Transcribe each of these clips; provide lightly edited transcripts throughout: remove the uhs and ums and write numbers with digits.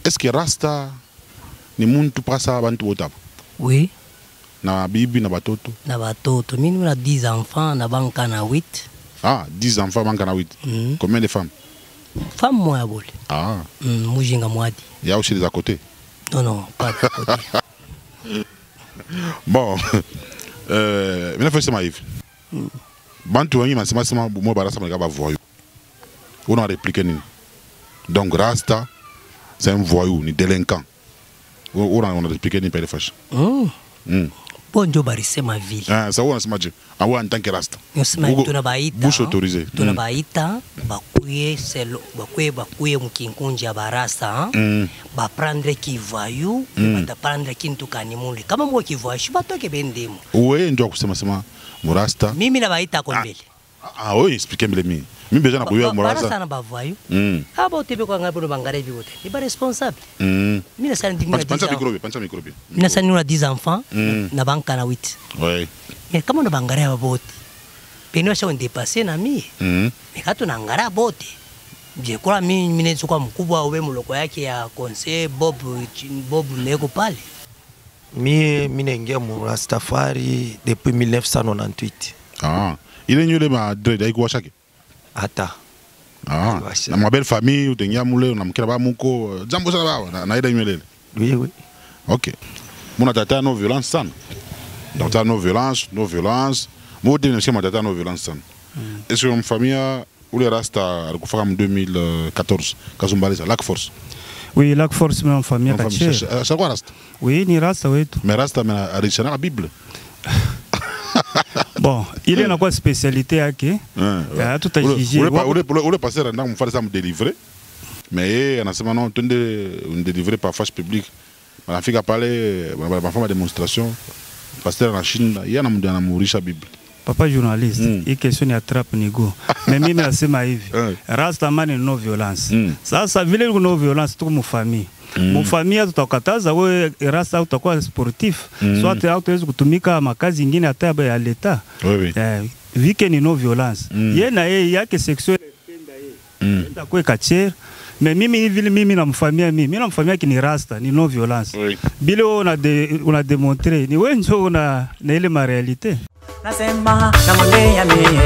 est-ce que Rasta ni muntu pasa bantu botaba? Oui. Na bibi na batoto? Na batoto. Mimi na 10 enfants, na banka na 8. Ah, 10 enfants, banka na 8. Combien de femmes? Femme moi bole. Ah. Mujinga mwadi. Il y a aussi des à côté? Non, non, pas de côté. Bon. Maintenant, il faut que Yves. Bantu wangi masema sema mo barasa mega ba voyou. On a répliqué ni. Donc Rasta c'est un voyou, ni délinquant. On a répliqué ni père fâche. Bonjo barise ma ville. Ah, ça on a sema je. Ah ouais, en tant que Rasta. Tuna baita. Bouche autorisée. Tuna baita bakuye selo bakuye mkinkunji ya barasa. Ba prendre ki voyou, ba prendre kintu kanimuli. Kama mwa ki voyou, shibatoke bendemo. Ouais, ndio kusema sema Murasta. Mimi na baita kombele. Ah oui, expliquez-moi les. Mimi besoin na kuya Murasta. Barasa na bavoyou. Abo tebe kwa ngapi no bangare bigote. Ni ba responsable. Mimi na sana digna. Pancha microbe. Mimi na sana nuna 10 enfants na banka na 8. Ouais. Mais kama no bangare ya bote. Peni washa ndepasser na mie. Mais kato na ngara bote. Je kwa mimi nezuka mkubwa ube muloko yake ya conseil Bob Neko pale. Mimi naingia mu Rastafari depuis 1998. Ah, il est nul ma dread avec washake. Ata. Ah, na ma belle famille utengia mule na mkira ba muko jambo sana ba na ida nywele. Oui, oui. OK. Muna tata no violence sana. Donc tata no violence. Moi de nchema tata no violence sana. Est-ce que une famille ou les Rasta alikufa en 2014 Kazumbalisa Lac Force. Oui, Lac Force mais en famille caché. C'est quoi Rasta? Oui, ni Rasta oui. Mais Rasta mais a la Bible. Bon, il est dans quoi spécialité à qui? Tout à juger. Ou le passer dans faire ça me délivrer. Mais en ce moment on délivrer par fâche publique. Ma fille a parlé, ma femme a démonstration. Pasteur en Chine, il y a un mourir la Bible. Papa journaliste, il questionne à trappe nigo. Mais même à ce maïve, Rasta man non violence. Ça veut non violence toute mon famille. Mon famille tout akataza we Rasta utakuwa sportif. Soit hauwezi kutumika makazi nyingine hata ya leta. Vike ni non violence. Yeye na yeye yake sexuelle penda yeye. Ndio kwa kacher. Mais mimi na mfamia mimi na mfamia ni Rasta ni non violence. Bile on a démontré ni wewe ndio na ile ma réalité. Nasema na mwenye mie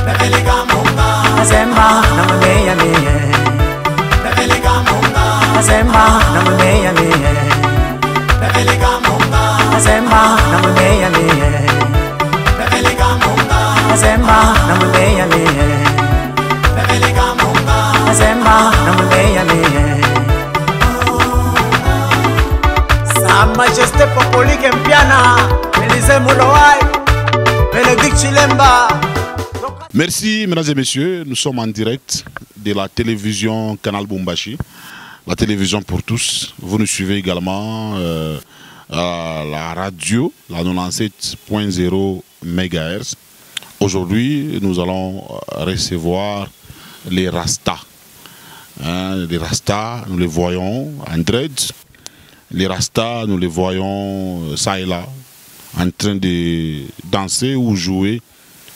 Napeleka munga Nasema na mwenye mie Napeleka munga Nasema na mwenye mie Napeleka munga Nasema na mwenye mie Napeleka munga Nasema na mwenye mie Napeleka munga Nasema na mwenye mie Sa Majesté Popolique Mpiana Melise Moulouaï Merci, mesdames et messieurs. Nous sommes en direct de la télévision Canal Bumbashi, la télévision pour tous. Vous nous suivez également à la radio, la 97.0 MHz. Aujourd'hui, nous allons recevoir les Rastas. Les Rastas, nous les voyons en dread. Les Rastas, nous les voyons ça et là, en train de danser ou jouer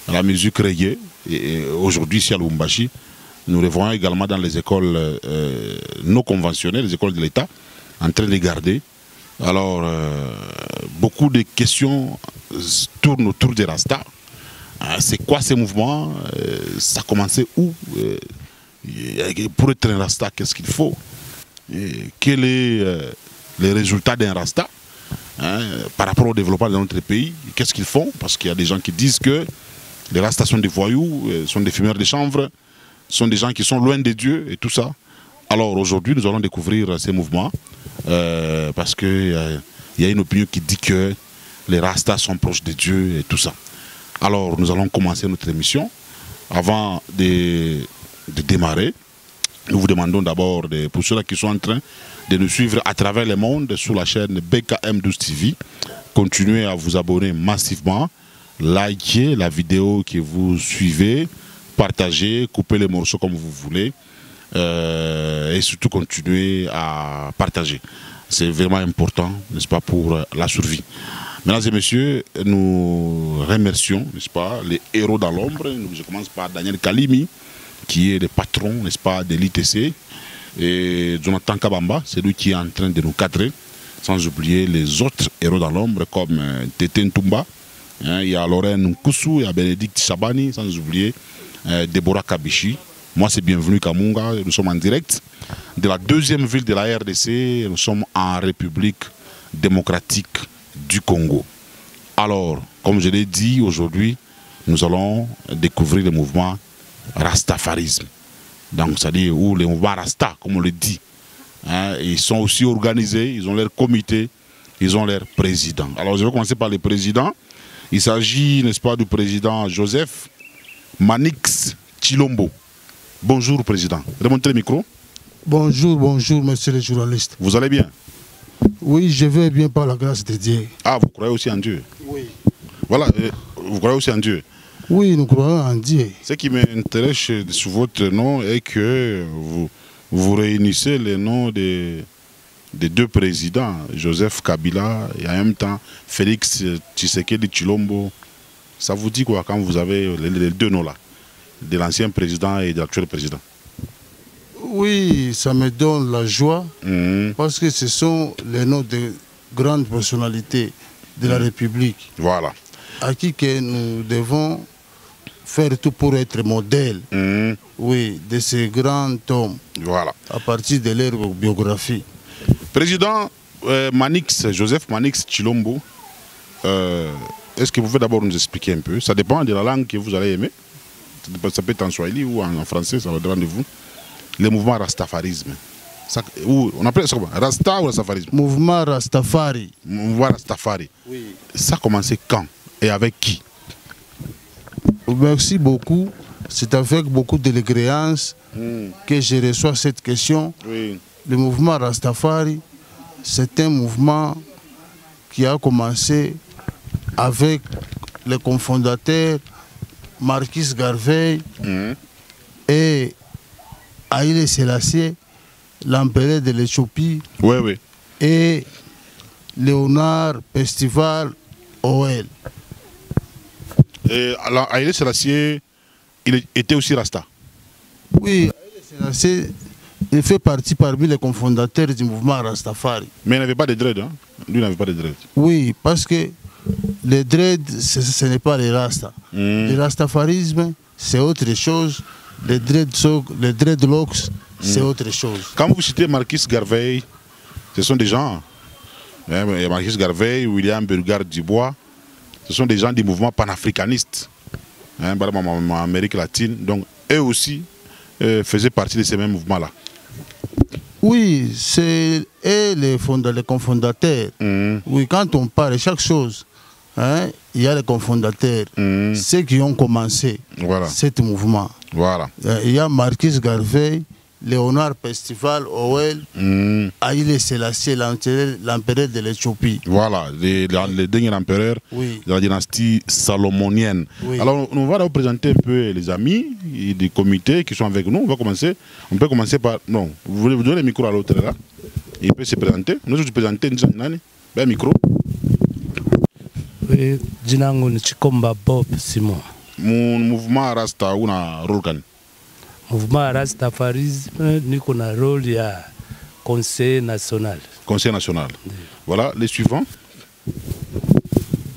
à la musique reggae. Et aujourd'hui, ici à Lubumbashi, nous les voyons également dans les écoles non conventionnelles, les écoles de l'État, en train de garder. Alors, beaucoup de questions tournent autour des Rastas. C'est quoi ces mouvements? Ça a commencé où? Pour être un Rasta, qu'est-ce qu'il faut? Quel est les résultats d'un Rasta? Par rapport au développement de notre pays, qu'est-ce qu'ils font? Parce qu'il y a des gens qui disent que les Rastas sont des voyous, sont des fumeurs de chanvre, sont des gens qui sont loin de Dieu et tout ça. Alors aujourd'hui, nous allons découvrir ces mouvements parce qu'il y a une opinion qui dit que les Rastas sont proches de Dieu et tout ça. Alors nous allons commencer notre émission. Avant de démarrer, nous vous demandons d'abord, pour ceux qui sont en train de nous suivre à travers le monde sur la chaîne BKM12 TV, continuez à vous abonner massivement, likez la vidéo que vous suivez, partagez, coupez les morceaux comme vous voulez et surtout continuez à partager. C'est vraiment important, n'est-ce pas, pour la survie. Mesdames et messieurs, nous remercions, n'est-ce pas, les héros dans l'ombre. Je commence par Daniel Kalimi, qui est le patron, n'est-ce pas, de l'ITC. Et Jonathan Kabamba, c'est lui qui est en train de nous cadrer, sans oublier les autres héros dans l'ombre comme Tété Ntumba, il y a Lorraine Nkoussou, il y a Bénédicte Chabani, sans oublier Deborah Kabichi. Moi, c'est Bienvenue Kamunga. Nous sommes en direct de la deuxième ville de la RDC. Nous sommes en République démocratique du Congo. Alors, comme je l'ai dit, aujourd'hui, nous allons découvrir le mouvement Rastafarisme. Donc, c'est-à-dire, ou les mouvements Rasta, comme on le dit. Ils sont aussi organisés, ils ont leur comité, ils ont leur président. Alors, je vais commencer par les présidents. Il s'agit, n'est-ce pas, du président Joseph Manix Tshilombo. Bonjour, président. Remontez le micro. Bonjour, bonjour, monsieur le journaliste. Vous allez bien? Oui, je vais bien par la grâce de Dieu. Ah, vous croyez aussi en Dieu? Oui. Voilà, vous croyez aussi en Dieu? Oui, nous croyons en Dieu. Ce qui m'intéresse sur votre nom est que vous réunissez les noms des deux présidents, Joseph Kabila et en même temps Félix Tshisekedi Tshilombo. Ça vous dit quoi quand vous avez les deux noms là, de l'ancien président et de l'actuel président? Oui, ça me donne la joie parce que ce sont les noms de grandes personnalités de la République. Voilà. À qui que nous devons faire tout pour être modèle, oui, de ces grands hommes. Voilà. À partir de leur biographie. Président Joseph Manix Tshilombo, est-ce que vous pouvez d'abord nous expliquer un peu? Ça dépend de la langue que vous allez aimer. Ça peut être en swahili ou en français, ça va dépendre de vous. Le mouvement Rastafarisme. On appelle ça comment? Rasta ou Rastafarisme? Mouvement Rastafari. Mouvement Rastafari. Oui. Ça a commencé quand et avec qui? Merci beaucoup. C'est avec beaucoup d'élégance que je reçois cette question. Oui. Le mouvement Rastafari, c'est un mouvement qui a commencé avec les cofondateurs Marquis Garvey et Haïlé Sélassié, l'empereur de l'Éthiopie, et Léonard Festival Oel. Et alors, Haïlé Sélassié, il était aussi Rasta? Oui, Haïlé Sélassié, il fait partie parmi les cofondateurs du mouvement Rastafari. Mais il n'avait pas de dread, hein? Lui n'avait pas de dread. Oui, parce que les dreads, ce n'est pas les Rasta. Le Rastafarisme, c'est autre chose. Les dreadlocks, c'est autre chose. Quand vous citez Marquis Garvey, ce sont des gens, Marquis Garvey, William Burgard Dubois, ce sont des gens du mouvement panafricaniste, en Amérique latine. Donc, eux aussi faisaient partie de ces mêmes mouvements-là. Oui, c'est eux les cofondateurs. Oui, quand on parle de chaque chose, il y a les cofondateurs, ceux qui ont commencé ce mouvement. Voilà. Il y a Marquis Garvey, Léonard Festival Oel, Haïlé Sélassié, l'empereur de l'Éthiopie. Voilà, le dernier empereur de la dynastie salomonienne. Oui. Alors, on va présenter un peu les amis du comité qui sont avec nous. On peut commencer par... Non, vous voulez vous donner le micro à l'autre là? Il peut se présenter. Nous allons se présenter. Un micro. Oui, Jinango Chikomba Bob Simon. Mon mouvement Rasta ou na rôle kan? Mouvement Rastafarisme, nous avons un rôle de conseil national. Conseil national. Oui. Voilà, les suivants.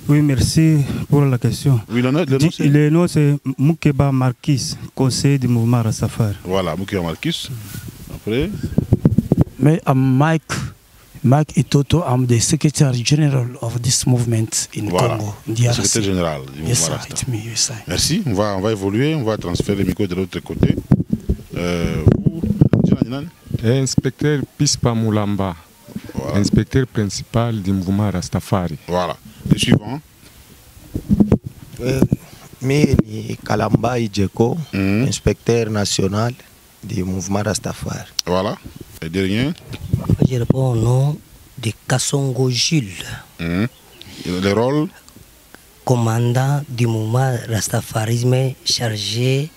Oui, merci pour la question. Oui, le nom c'est Moukeba Marquis, conseiller du mouvement Rastafari. Voilà, Moukeba Marquis. Après. Mais Mike Itoto, I'm the Secretary General of this movement in Congo. Secrétaire général du mouvement Rasta. It's me, yes, merci, on va évoluer, on va transférer le micro de l'autre côté. Inspecteur Pispa Moulamba, inspecteur principal du mouvement Rastafari. Voilà, le suivant. Mimi Kalamba Idjeko, inspecteur national du mouvement Rastafari. Voilà, et dernier. Je réponds au nom de Kassongo Jules. Le rôle? Commandant du mouvement Rastafarisme chargé,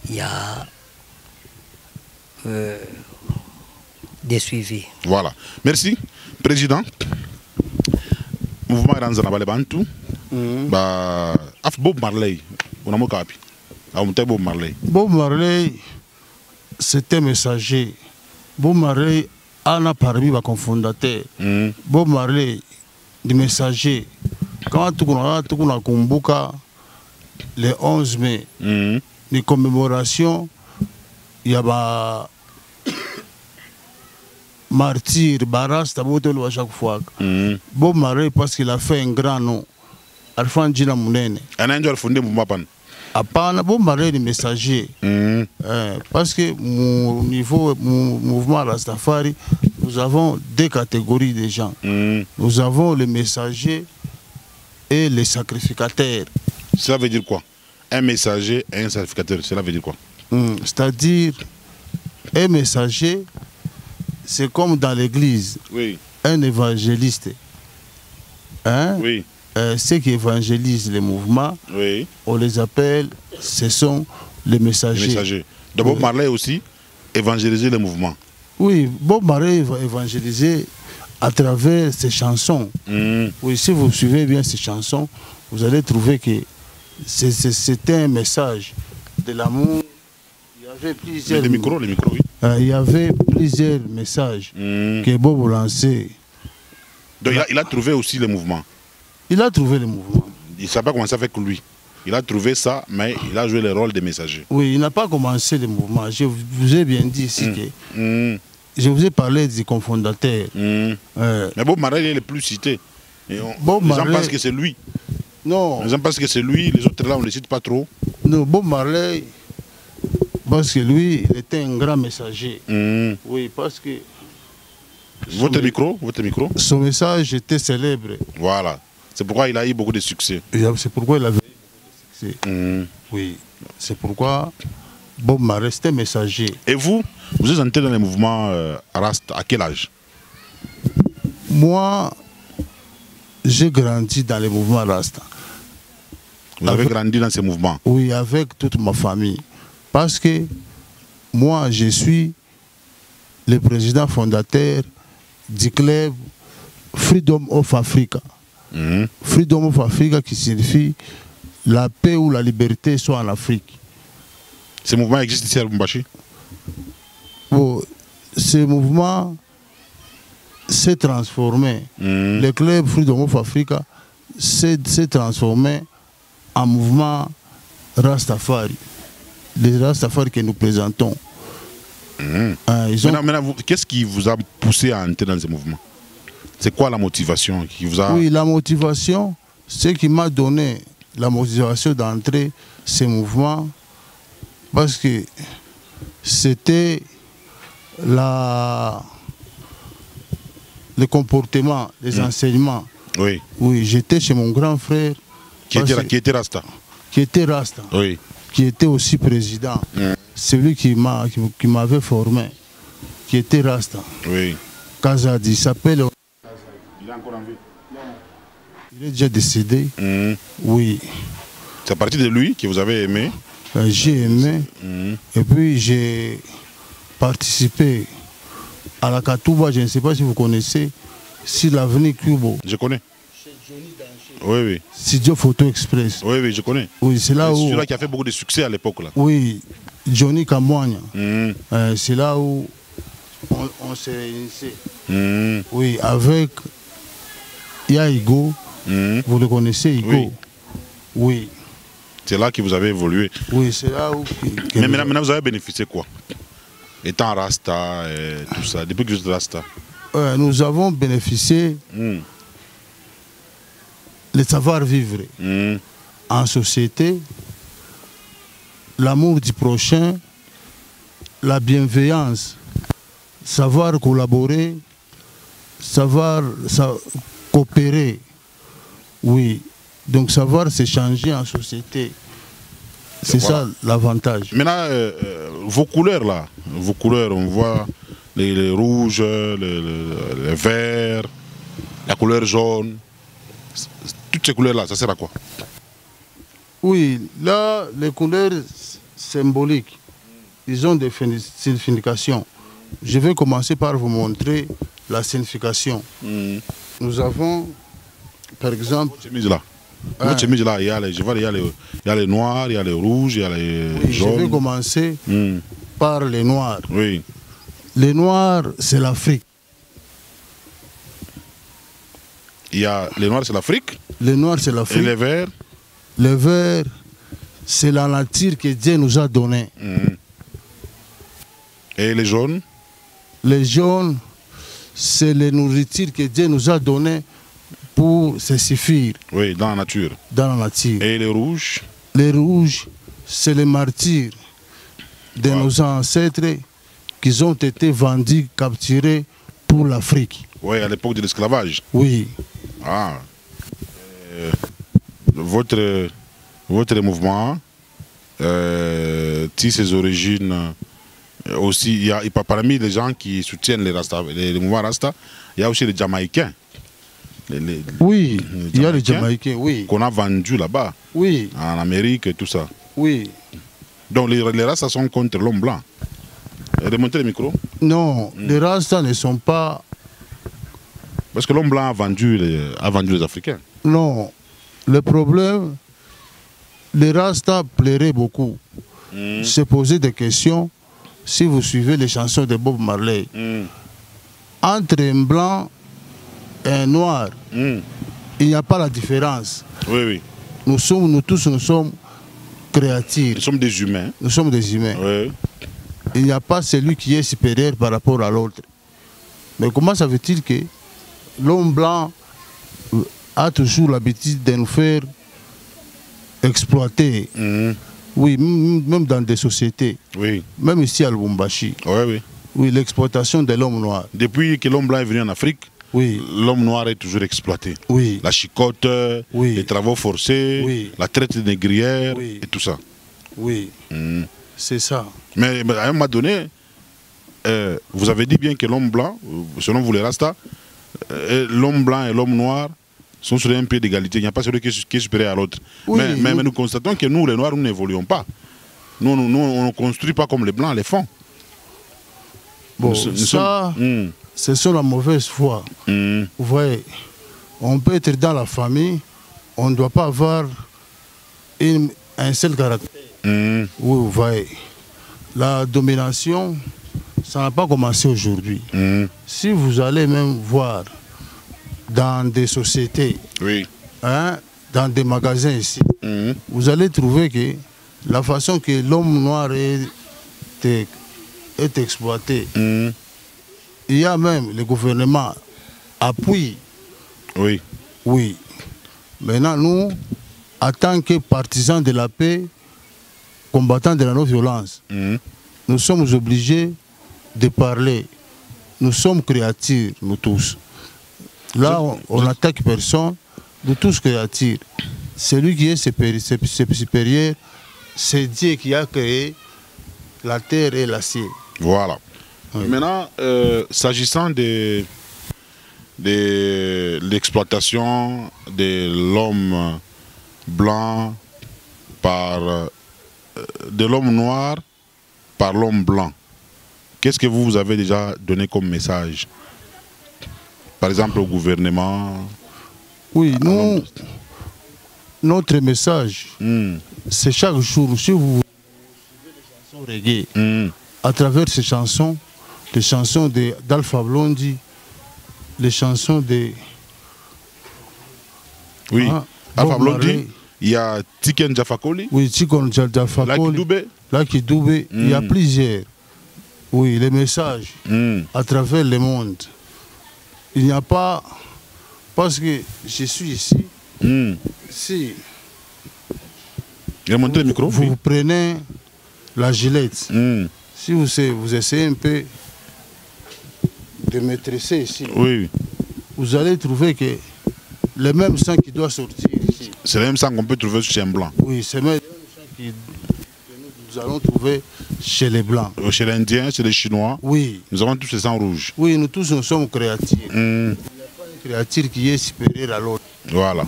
il y a des suivis. Voilà. Merci. Président. Mouvement Ranzana Balebantu. Bob Marley. On a mon capi. Bob Marley. Bob Marley, c'était messager Bob Marley a parmi les cofondateurs. Bob Marley, le messager. Quand tu as Kumbuka, le 11 mai, les commémorations, il y a martyr, Barasta, à chaque fois. Bob Marley, parce qu'il a fait un grand nom. Alpha Djina Mounene. Un angel fondé mouvement pan. Apana Bob Marley, le messager. Parce que au niveau mouvement Rastafari, nous avons deux catégories de gens. Nous avons les messagers et les sacrificateurs. Cela veut dire quoi? Un messager et un sacrificateur, cela veut dire quoi? C'est-à-dire, un messager, c'est comme dans l'église, un évangéliste. Ceux qui évangélisent les mouvements, on les appelle, ce sont les messagers. Donc Bob Marley aussi évangéliser les mouvements. Oui, Bob Marley va évangéliser à travers ses chansons. Oui, si vous suivez bien ces chansons, vous allez trouver que c'était un message de l'amour. Il y avait plusieurs... Les micros, oui. Il y avait plusieurs messages que Bob lançait. Donc il a trouvé aussi les mouvements. Il a trouvé les mouvements. Il ne savait pas commencer avec lui. Il a trouvé ça, mais il a joué le rôle des messagers. Oui, il n'a pas commencé les mouvements. Je vous ai bien dit ici que... Je vous ai parlé du cofondateur. Mais Bob Marley est le plus cité. Les gens pensent que c'est lui. Non. Les gens pensent que c'est lui, les autres là, on ne les cite pas trop. Non, Bob Marley, parce que lui, il était un grand messager. Oui, parce que... Votre micro. Son message était célèbre. Voilà. C'est pourquoi il a eu beaucoup de succès. C'est pourquoi il avait eu beaucoup de succès. Oui. C'est pourquoi Bob Marley était messager. Et vous êtes entré dans les mouvements Rasta à quel âge? Moi, j'ai grandi dans les mouvements Rasta. Vous avez grandi dans ces mouvements? Oui, avec toute ma famille. Parce que moi, je suis le président fondateur du club Freedom of Africa. Freedom of Africa qui signifie la paix ou la liberté soit en Afrique. Ce mouvement existe ici à Lubumbashi? Bon, ce mouvement s'est transformé. Le club Freedom of Africa s'est transformé en mouvement Rastafari. Les Rastafari que nous présentons. Maintenant, qu'est-ce qui vous a poussé à entrer dans ce mouvement? C'est quoi la motivation qui vous a... Oui, la motivation, ce qui m'a donné la motivation d'entrer ce mouvement, parce que c'était le comportement, les enseignements. Oui. Oui, j'étais chez mon grand frère. Qui était Rasta. Qui était Rasta. Oui. Qui était aussi président. Celui qui m'avait formé, qui était Rasta. Oui. Kazadi, il s'appelle... Il est encore en vie? Il est déjà décédé. Oui. C'est à partir de lui que vous avez aimé? J'ai aimé. Et puis j'ai participé à la Katouba, je ne sais pas si vous connaissez, sur l'avenue Cubo. Je connais. Oui. Studio Photo Express. Oui, je connais. Oui, c'est là où... C'est celui-là qui a fait beaucoup de succès à l'époque là. Oui, Johnny Kamoigne. C'est là où on s'est réunissé. Oui, avec Igo. Vous le connaissez, Igo? Oui. C'est là que vous avez évolué. Oui, c'est là où... Mais maintenant, vous avez bénéficié quoi? Étant Rasta et tout ça, depuis que vous êtes Rasta. Nous avons bénéficié le savoir-vivre en société, l'amour du prochain, la bienveillance, savoir collaborer, savoir coopérer. Oui, donc savoir s'échanger en société. C'est ça l'avantage. Maintenant, vos couleurs là, on voit les rouges, les verts, la couleur jaune. Toutes ces couleurs là, ça sert à quoi? Oui, là, les couleurs symboliques, ils ont des significations. Je vais commencer par vous montrer la signification. Nous avons, par exemple... Votre chemise là. Votre chemise là, il y a les noirs, il y a les rouges, il y a les jaunes. Je vais commencer par les noirs. Oui. Les Noirs, c'est l'Afrique. Il y a les Noirs, c'est l'Afrique. Les Noirs, c'est l'Afrique. Et les Verts? Les Verts, c'est la nature que Dieu nous a donnée. Et les jaunes? Les jaunes, c'est les nourritures que Dieu nous a données pour se suffire. Oui, dans la nature. Dans la nature. Et les rouges? Les rouges, c'est les martyrs de nos ancêtres qui ont été vendus, capturés pour l'Afrique. Oui, à l'époque de l'esclavage. Oui. Ah. Votre mouvement tire ses origines aussi. Il y a parmi les gens qui soutiennent les mouvements Rasta, il y a aussi les Jamaïcains. Oui, il y a les Jamaïcains, oui. Qu'on a vendus là-bas. Oui. En Amérique et tout ça. Oui. Donc les Rastas sont contre l'homme blanc. Remontez le micro. Non, les Rastas ne sont pas... Parce que l'homme blanc a vendu les Africains. Non. Le problème, les Rastas plairaient beaucoup. Se poser des questions, si vous suivez les chansons de Bob Marley. Entre un blanc et un noir, il n'y a pas la différence. Oui, oui. Nous tous sommes créatures. Nous sommes des humains. Nous sommes des humains. Oui. Il n'y a pas celui qui est supérieur par rapport à l'autre. Mais comment ça veut-il que l'homme blanc a toujours l'habitude de nous faire exploiter? Oui, même dans des sociétés. Oui. Même ici à Lubumbashi. Oui, oui. Oui, l'exploitation de l'homme noir. Depuis que l'homme blanc est venu en Afrique, oui, l'homme noir est toujours exploité. Oui. La chicote, oui, les travaux forcés, oui, la traite négrière, oui, et tout ça. Oui, c'est ça. Mais à un moment donné, vous avez dit bien que l'homme blanc, selon vous les Rastas, l'homme blanc et l'homme noir sont sur un pied d'égalité. Il n'y a pas celui qui est supérieur à l'autre. Oui, mais nous constatons que nous, les noirs, nous n'évoluons pas. Nous, on ne construit pas comme les blancs les font. Bon, c'est sur la mauvaise foi. Vous voyez, on peut être dans la famille, on ne doit pas avoir un seul caractère. Oui, vous voyez. La domination, ça n'a pas commencé aujourd'hui. Si vous allez même voir dans des sociétés, oui, hein, dans des magasins ici, vous allez trouver que la façon que l'homme noir est exploité, il y a même le gouvernement appuie. Oui. Oui. Maintenant, nous, en tant que partisans de la paix, combattants de la non-violence, nous sommes obligés de parler. Nous sommes créatures, nous tous. Là, on n'attaque personne, nous tous créatures. Celui qui est supérieur, c'est Dieu qui a créé la terre et l'acier. Voilà. Oui. Maintenant, s'agissant de l'exploitation de l'homme blanc de l'homme noir par l'homme blanc, qu'est-ce que vous avez déjà donné comme message? Par exemple au gouvernement? Oui, nous, notre message, c'est chaque jour, si vous suivez les chansons reggae, à travers ces chansons, les chansons d'Alpha Blondy, les chansons de... Oui, Alpha Blondy, il y a Tiken Jafakoli. Oui, Tiken Jafakoli. Lucky Dube, il y a plusieurs. Oui, les messages à travers le monde. Il n'y a pas... Parce que je suis ici, si le micro, vous prenez la gilette, si vous essayez un peu de maîtriser ici, vous allez trouver que le même sang qui doit sortir ici. C'est le même sang qu'on peut trouver chez un blanc. Oui, c'est le même sang que nous allons trouver chez les blancs. Chez les Indiens, chez les Chinois. Oui. Nous avons tous les sangs rouges. Oui, nous tous nous sommes créatures. Il n'y a pas une créature qui est supérieure à l'autre. Voilà.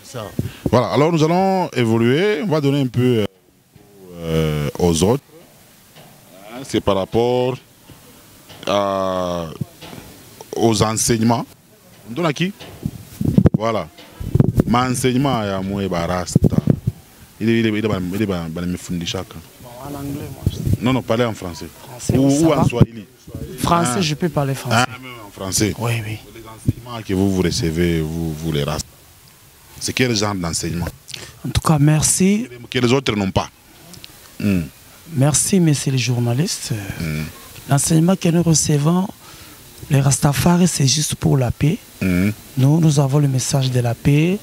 C'est ça. Voilà, alors nous allons évoluer. On va donner un peu aux autres. C'est par rapport aux enseignements. On donne à qui? Voilà. Mon enseignement est à moi, Rasta. Il est en anglais, moi. Non, parlez en français. Ou en swahili. français, je peux parler français. Ah, même en français. Oui, oui. Les enseignements que vous recevez, vous les Rastas, c'est quel genre d'enseignement? En tout cas, merci. Que les autres n'ont pas. Merci, messieurs les journalistes. L'enseignement que nous recevons, les Rastafari, c'est juste pour la paix. Nous avons le message de la paix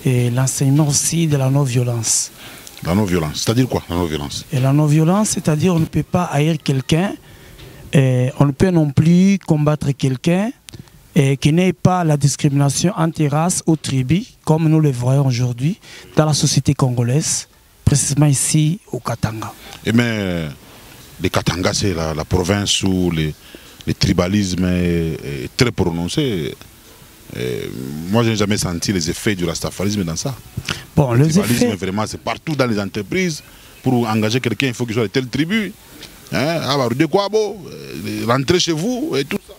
et l'enseignement aussi de la non-violence. La non-violence, c'est-à-dire quoi, la non-violence? Et la non-violence, c'est-à-dire on ne peut pas haïr quelqu'un, on ne peut non plus combattre quelqu'un qui n'ait pas la discrimination anti-race ou tribu, comme nous le voyons aujourd'hui dans la société congolaise, précisément ici au Katanga. Et mais le Katanga, c'est la province où le tribalisme est très prononcé. Moi, je n'ai jamais senti les effets du rastafarisme dans ça. Bon, le tribalisme, vraiment, c'est partout dans les entreprises. Pour engager quelqu'un, il faut qu'il soit de telle tribu. Rentrer chez vous et tout ça.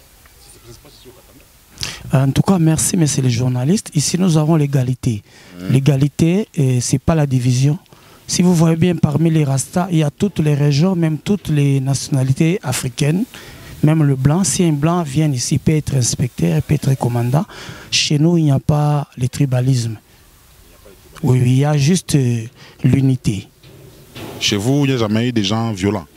En tout cas, merci, messieurs les journalistes. Ici, nous avons l'égalité. L'égalité, ce n'est pas la division. Si vous voyez bien, parmi les Rastas, il y a toutes les régions, même toutes les nationalités africaines. Même le blanc, si un blanc vient ici, peut être inspecteur, peut être commandant. Chez nous, il n'y a pas le tribalisme. Oui, il y a juste l'unité. Chez vous, il n'y a jamais eu des gens violents?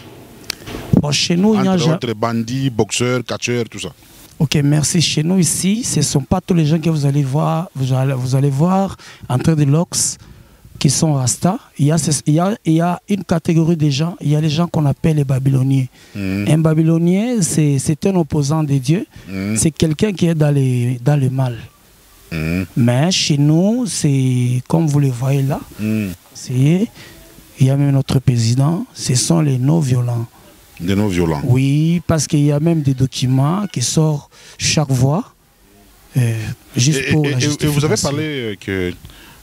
Bon, chez nous, il y a entre bandits, boxeurs, catcheurs, tout ça. Ok, merci. Chez nous ici, ce ne sont pas tous les gens que vous allez voir. Vous allez voir entre des locks qui sont Rasta. Il y a une catégorie de gens, il y a les gens qu'on appelle les Babyloniens. Un Babylonien, c'est un opposant de Dieu. C'est quelqu'un qui est dans le mal. Mais chez nous, c'est comme vous le voyez là, il y a même notre président, ce sont les non-violents. Des non-violents? Oui, parce qu'il y a même des documents qui sortent chaque fois. Juste pour la justification. Et vous avez parlé que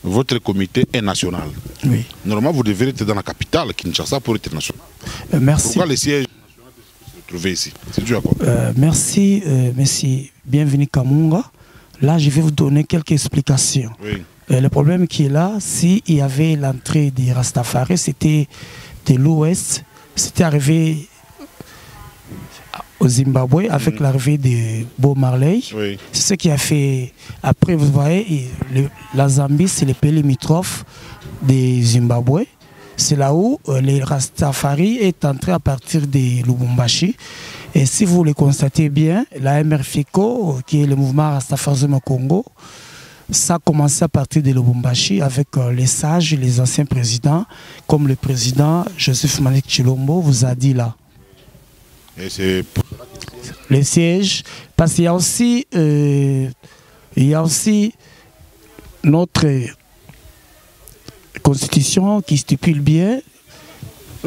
votre comité est national. Oui. Normalement, vous devez être dans la capitale, Kinshasa, pour être national. Merci. Pourquoi les sièges nationaux se trouver ici? C'est dû à quoi? Merci, merci. Bienvenue Kamunga. Là, je vais vous donner quelques explications. Oui. Le problème qui est là, s'il y avait l'entrée des Rastafari, c'était de l'Ouest, c'était arrivé au Zimbabwe avec l'arrivée de Bob Marley. Oui. C'est ce qui a fait. Après, vous voyez, la Zambie, c'est le pays limitrophe du Zimbabwe. C'est là où les Rastafari est entré à partir de Lubumbashi. Et si vous le constatez bien, la MRFICO, qui est le mouvement Rastafarisme au Congo, ça a commencé à partir de Lubumbashi avec les sages et les anciens présidents, comme le président Joseph Malik Chilombo vous a dit là. Et c'est les sièges, parce qu'il y a aussi notre constitution qui stipule bien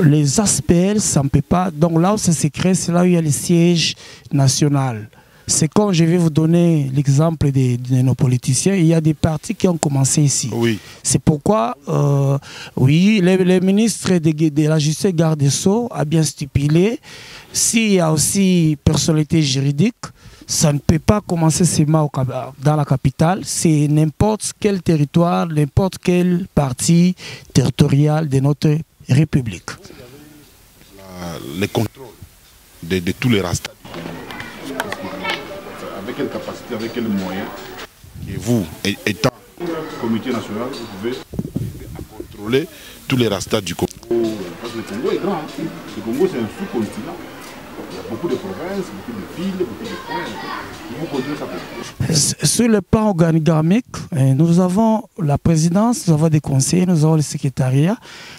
les aspects, ça ne peut pas. Donc là où ça se crée, c'est là où il y a les sièges nationaux. C'est comme je vais vous donner l'exemple de nos politiciens. Il y a des partis qui ont commencé ici. Oui. C'est pourquoi, oui, le ministre de la Justice, garde des Sceaux, a bien stipulé, s'il y a aussi personnalité juridique, ça ne peut pas commencer seulement dans la capitale. C'est n'importe quel territoire, n'importe quel parti territorial de notre République. Le contrôle de tous les Rastas. Avec quelle capacité, avec quels moyens, et vous, étant comité national, vous pouvez contrôler tous les Rastas du Congo. Parce que le Congo est grand. Hein. Le Congo, c'est un sous-continent. Il y a beaucoup de provinces, beaucoup de villes, beaucoup de points. Vous contrôlez ça. Sur le plan organigamique, nous avons la présidence, nous avons des conseillers, nous avons le secrétariat,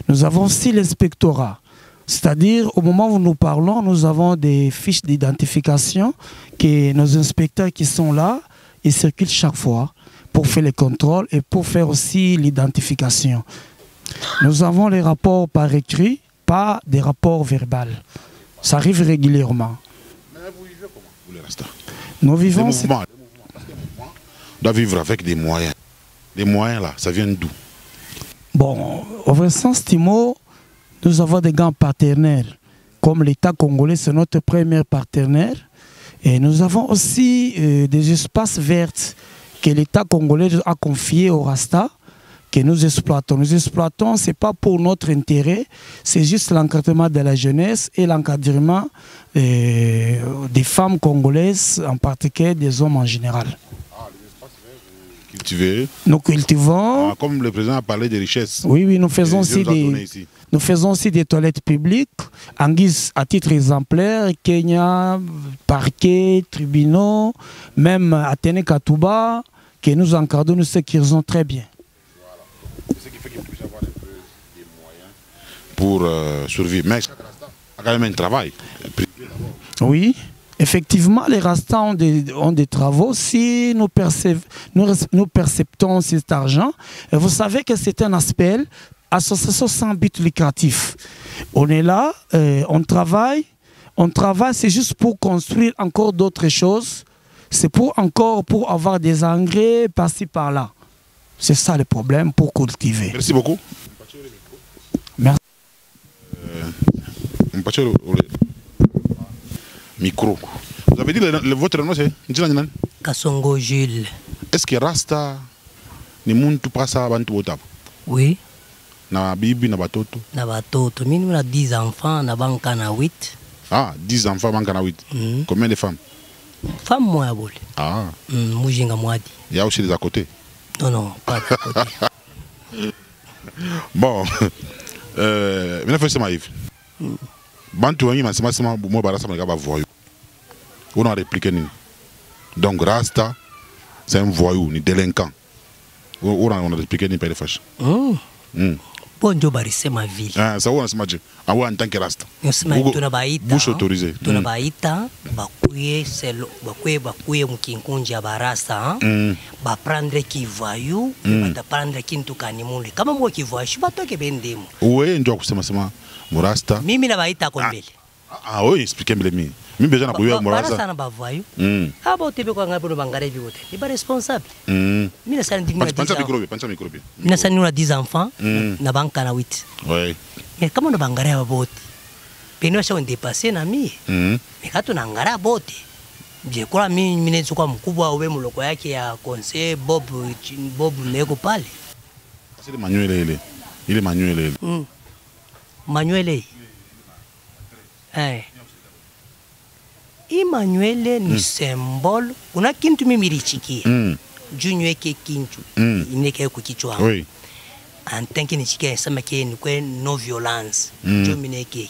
nous avons aussi l'inspectorat. C'est-à-dire, au moment où nous parlons, nous avons des fiches d'identification que nos inspecteurs qui sont là, ils circulent chaque fois pour faire les contrôles et pour faire aussi l'identification. Nous avons les rapports par écrit, pas des rapports verbaux. Ça arrive régulièrement. Mais vous vivez comment, vous les Rastas? Nous vivons... Parce que le mouvement doit vivre avec des moyens. Les moyens, là, ça vient d'où? Bon, au vrai sens du mot, nous avons des grands partenaires, comme l'État congolais, c'est notre premier partenaire. Et nous avons aussi des espaces verts que l'État congolais a confiés aux Rasta, que nous exploitons. Nous exploitons, ce n'est pas pour notre intérêt, c'est juste l'encadrement de la jeunesse et l'encadrement des femmes congolaises, en particulier des hommes en général. Cultiver. Nous cultivons. Comme le président a parlé des richesses. Oui, oui, nous faisons aussi des toilettes publiques en guise à titre exemplaire, Kenya, parquet, tribunaux, même Athénée Katouba, que nous encadrons, nous sécurisons très bien. Voilà. Ce qui fait qu'il puisse avoir un peu des moyens pour survivre. Mais il y a quand même un travail. Oui. Effectivement, les Rastas ont des travaux. Si nous perceptons cet argent, vous savez que c'est un aspect, association sans but lucratif. On est là, on travaille, c'est juste pour construire encore d'autres choses. C'est pour avoir des engrais par-ci, par-là. C'est ça le problème pour cultiver. Merci beaucoup. Merci. Micro. Vous avez dit votre nom c'est Kasongo Jules. Est-ce que Rasta ni muntu pasa bantu botapo? Oui. Na bibi na batoto. Na batoto. Mimi na 10 enfants na banka na 8. Ah, 10 enfants banka na 8. Combien de femmes? Femme moi bole. Ah. Mujinga mwadi. Il y a aussi des à côté. Non non, pas à côté. Bon. Mais la fois c'est maïf. Bantu wangi masema mo barasa manga ba voyou. On a répliqué ni. Donc Rasta c'est un voyou, ni délinquant. On a répliqué ni père fâche. Bonjo barise ma ville. Ah, ça on a semaje. Ah ouais en tant que Rasta. Tuna baita. Bouche autorisée. Tuna baita bakuye selo bakuye mkinkunji ya barasta ba prendre ki voyou, ba prendre kintu kanimule. Kama mwa ki voyou, batoke bendemo. Ouais, ndio kusema sema Murasta. Mimi na baita kwa mbele. Ah oui, expliquez-moi mimi. Mimi besoin na kuya Murasta. Barasta na bavoyou. Abo tebe kwa ngapo bangare biwote. Ni ba responsable. Mimi na sana ndimi na 10 ans. Pancha micro. Mimi na sana na 10 enfants na banka na 8. Ouais. Mais kama na bangare babote. Peno sha ndepasser na mimi. Mais kato na ngara bote. Je kwa mimi nezo mkubwa ube muloko yake ya conseil Bob Nego pale. C'est le manuel ile manuel ile. Manuele. Emmanuel ni symbole. Kuna kintu mimi richikia. Junyo ke kintu. Ineke kukichwa. Oui. Antanki ni chikia sema ke ni kwa no violence. Jomine ke.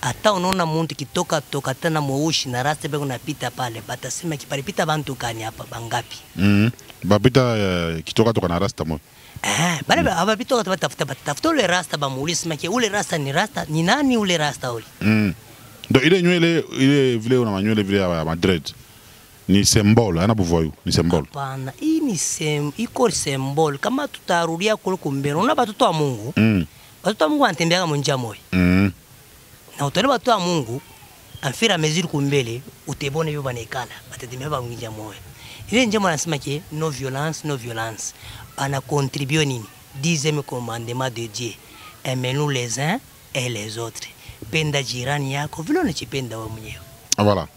Ata unaona muntu kitoka tena mweushi na rasta bego napita pale. Batasema kiparipita bantu kani hapa bangapi. Bapita kitoka na rasta mo. Bale abapito tafuta ule rasta bamuulize make ule rasta ni nani ule rasta ule. Donc ile nywele ile vile una manywele vile ya Madrid. Ni symbole, ana buvoyu, ni symbole. Hapana, hii ni iko symbole kama tutarudia kule kumbele. Una batoto wa Mungu. Batoto wa Mungu wanatembea munja moyo. Na utole batoto wa Mungu afira mesure kumbele utebone yo banekala. Batatembea ba munja moyo. Ile njema nasema ke no violence. On a contribué nini 10e commandement de Dieu. Aimez-nous les uns et les autres. Penda jirani yako vile unachipenda wewe mwenyewe. Ah voilà.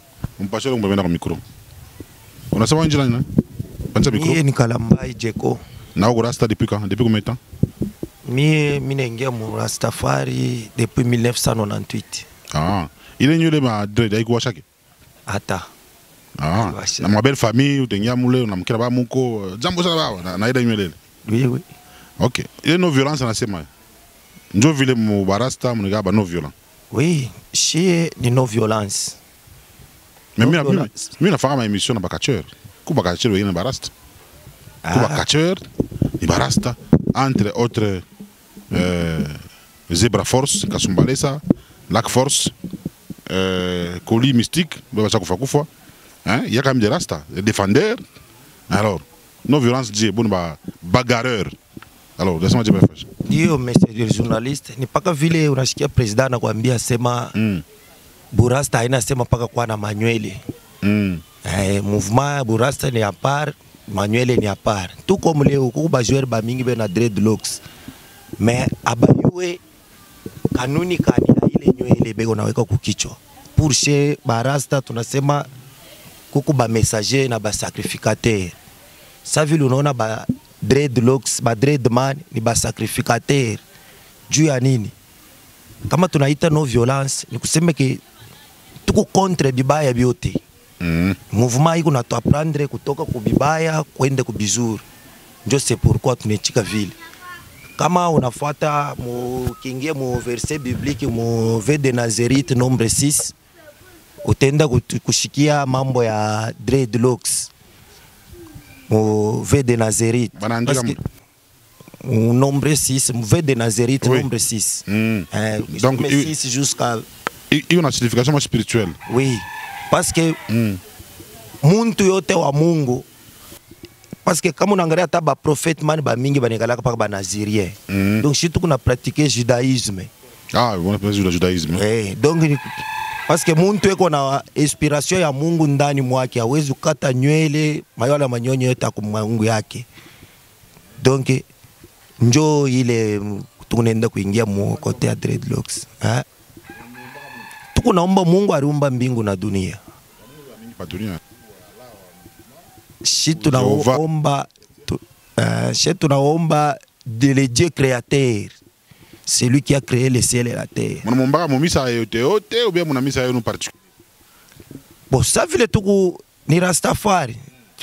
Mpashe ngo mbona kwa micro. Unasema nje nani? Pancha micro. Mimi ni Kalambai Jeko. Na uko Rasta depuis combien de temps? Mimi naingia mu Rastafari depuis 1998. Ah, ile nywele Madrid haikuwa shake. Hata. Ah, na ma belle famille utengia mule unamkira ba muko jambo sana baba na ida nywele. Oui. OK. Ile no violence anasema. Ndio vile mu Barasta mnigaba no violence. Oui, chez ni no violence. Mais mimi nafanya émission na bakacheur. Kuba bakacheur wengine Barasta. Kuba bakacheur ni Barasta entre autres Zebra Force Kasumbalesa, Lac Force, Colis Mystique, baba kufa. Il y a quand même des Rastas, des défendeurs. Alors, non violence dit bon bagarreur. Alors, laisse-moi dire ma frère. Ndio message journaliste ni paka vile unasikia president anakuambia sema Burasta haina sema paka kwa na manywele. Mouvement Burasta ni à part, manywele ni à part. Tout comme leo kuba joueur ba mingi be na dreadlocks. Mais abayue kanuni kani na ile nywele bego naweka kukichwa. Pour chez Barasta tunasema kuku ba messager na ba sacrificateur. Sa vile unaona ba dreadlocks, ba dreadman ni ba sacrificateur. Juu ya nini? Kama tunaita no violence ni kusema ke tuko contre bibaya byote. Mouvement iko na to apprendre kutoka kubibaya kwenda kubizuri. Ndio c'est pourquoi tunachika vile. Kama unafuata mukiingia mu verset biblique mu V de Nazareth nombre 6 utenda kushikia mambo ya dreadlocks. Mu V de Nazareth. Nombre 6, V de Nazareth, oui. Nombre 6. Donc, 6 jusqu'à... Il y a une signification spirituelle. Oui, parce que muntu yote wa Mungu, parce que comme on a ta ba prophète man ba mingi ba nekala pa ba nazirien. Donc si tu qu'on a pratiqué judaïsme. Ah, on a pratiqué le judaïsme. Donc parce que muntu eko na inspiration ya Mungu ndani mwake, hawezi kukata nywele, mayala manyonyo yote kwa Mungu yake. Donc njo ile tunaenda kuingia mu kote ya dreadlocks. Tukunaomba Mungu aliumba mbingu na dunia. Si tunaomba de le Dieu créateur, c'est lui qui a créé le ciel et la terre. Bon, ça vile tuku ni Rastafari.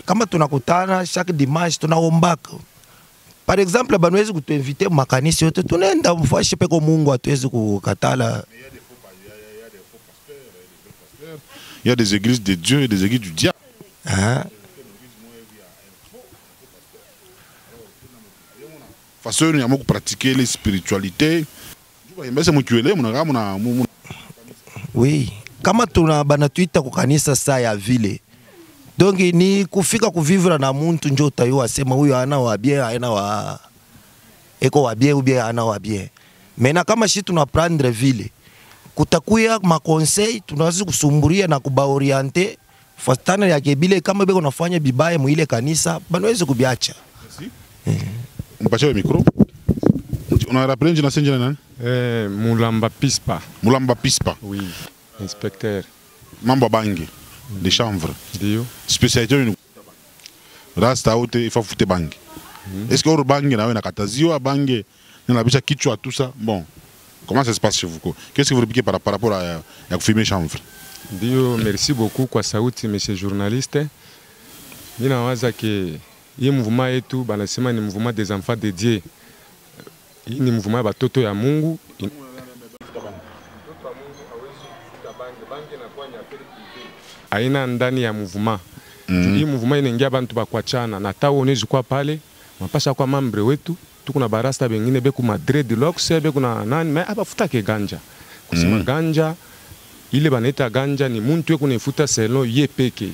Kama tunakutana chaque dimanche tunaombaka. Par exemple, banwezi kutuinvite makanisi yote tunaenda mfashi peko Mungu atuwezi kukatala. Il y a des églises de Dieu et des églises du diable. Façon il y a beaucoup pratiquer les spiritualités. Oui, kama tuna banatuita kukanisa saa ya vile. Donc ni kufika kuvivra na muntu njo utayua sema huyo ana wa bien, ana wa eko wa bien ou bien ana wa bien. Mena kama shi tunaprendre vile kutakuya ma conseil tunaweza kusumburia na kubaoriente fatana ya kebile kama beko nafanya bibaya mu ile kanisa banaweza kubiacha. Mpacha wa micro. On rappelé njina senjina nani? Mulamba Pispa. Mulamba Pispa. Oui, inspecteur. Mambo bangi. De chanvre. Dio. Spécialité une rasta ote il faut foutre bangi. Est-ce que au bangi na kataziwa bangi na bicha kichwa tout ça? Bon. Comment ça se passe chez vous? Qu'est-ce que vous repiquez par rapport à fumer chanvre? Dio, merci beaucoup kwa sauti monsieur journaliste. Nina waza ke hii mouvement yetu banasema ni mouvement des enfants de Dieu. Hii ni mouvement ya batoto ya Mungu. Aina ndani ya mouvement. Hii mouvement inaingia bantu bakwachana na tawo unezi kwa pale, mapasha kwa mambre wetu, tuko na barasta bengine beku ma dreadlocks, beku na nani, mais abafutake ganja. Kusema ganja, ile baneta ganja ni muntu yeku nefuta selon ye peke.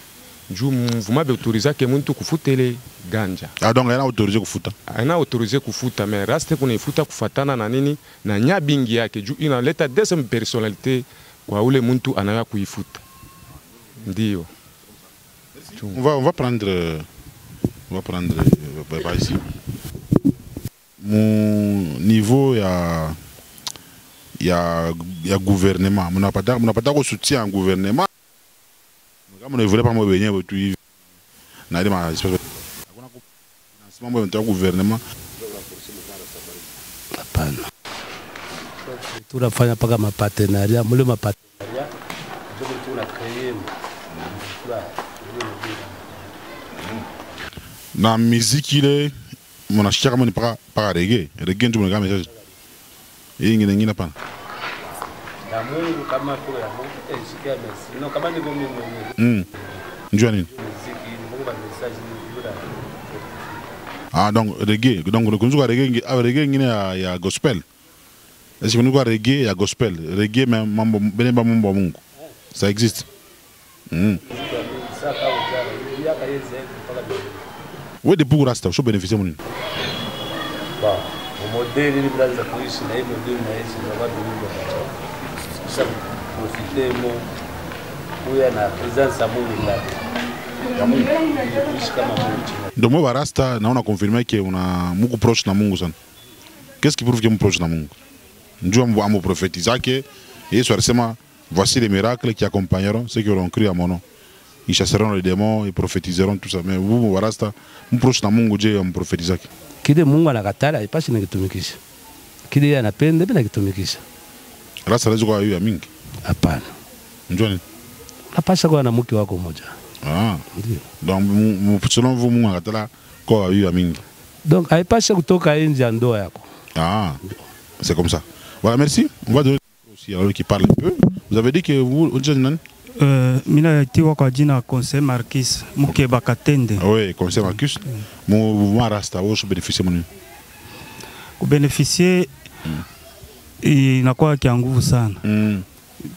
Juu mouvement be autoriser ke muntu kufutele ganja. Ah donc yana autorisé kufuta. Ana autorisé kufuta, mais rasta kuna ifuta kufatana na nini na nyabingi yake. Juu inaleta deuxième personnalité kwa ule muntu anaya kuifuta. Ndio. On va prendre ici. Mon niveau ya gouvernement. On n'a pas de soutien en gouvernement. Comme on ne voulait pas me venir tout vivre. Na ile ma espèce de gouvernement. Hapana. Tunafanya paka mapartenariat, mule mapartenariat ndio tuna créer na musique ile mnashikia kama ni para reggae ndio mnaga message hii nyingine pana ya Mungu kama tu ya Mungu sikia message no kama ni mimi mwenyewe njua nini muziki Mungu ba message ni yura. Ah donc reggae donc kunzuka reggae ngine ya gospel est-ce que kunzuka reggae ya gospel reggae mambo benemba mambo ya Mungu ça existe oui, de pour rasta, je bénéficie mon. Bah, au modèle il va za kuishi na hiyo ndio naishi na watu wengi. Sasa profiter mo kuya na presence ya Mungu ndani. Kuishi kama Mungu. Donc moi rasta naona confirmer que una Mungu proche na Mungu sana. Qu'est-ce qui prouve que Mungu proche na Mungu? Dieu amo prophétiser que Yesu alisema voici les miracles qui accompagneront ceux qui auront cru à mon nom. ils chasseront les démons, ils prophétiseront tout ça. Mais vous, Rasta, vous proche na Mungu je mprofetizaki. Kile Mungu anakatala ipasi na kitumikisha. Kile anapenda bila kitumikisha. Rasta lazima kwa hiyo mingi. Hapana. Njoni. Napasha kwa na mke wako mmoja. Ah. Donc selon vous Mungu anakatala kwa hiyo mingi. Donc haipasha kutoka nje ya ndoa yako. Ah. C'est comme ça. Voilà, merci. On va donner aussi à qui parle un peu. Vous avez dit que vous mina tiwa kwa jina Conseil Marquis Muke Bakatende. Oui, Conseil Marquis. Mouvement Rasta, vous bénéficiez mon. Kubénéficier inakuwa kia nguvu sana.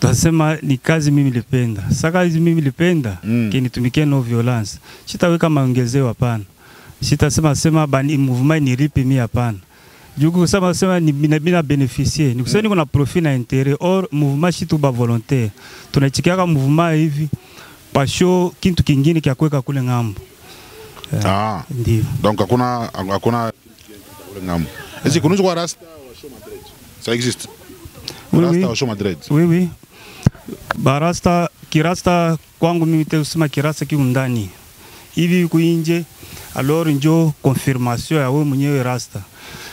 Tasema ni kazi mimi nilipenda. Sasa kazi mimi nilipenda kinitumikie no violence. Sitaweka maongezeo hapana. Sitasema bani mouvement ni ripi mimi hapana. Jugu sema ni bina bénéficier. Ni kusema niko na profit na intérêt or mouvement shitu ba volontaire. Tunachikiaka mouvement hivi pasho kintu kingine kia kuweka kule ngambo. Ah. Ndio. Donc hakuna kule ngambo. Est-ce que kunaweza kwa Rasta wa show Madrid? Ça existe? Rasta wa show Madrid. Oui oui. Barasta kirasta kwangu mimi usema kirasta kiundani. Hivi kuinje alors njo confirmation ya wewe mwenyewe Rasta.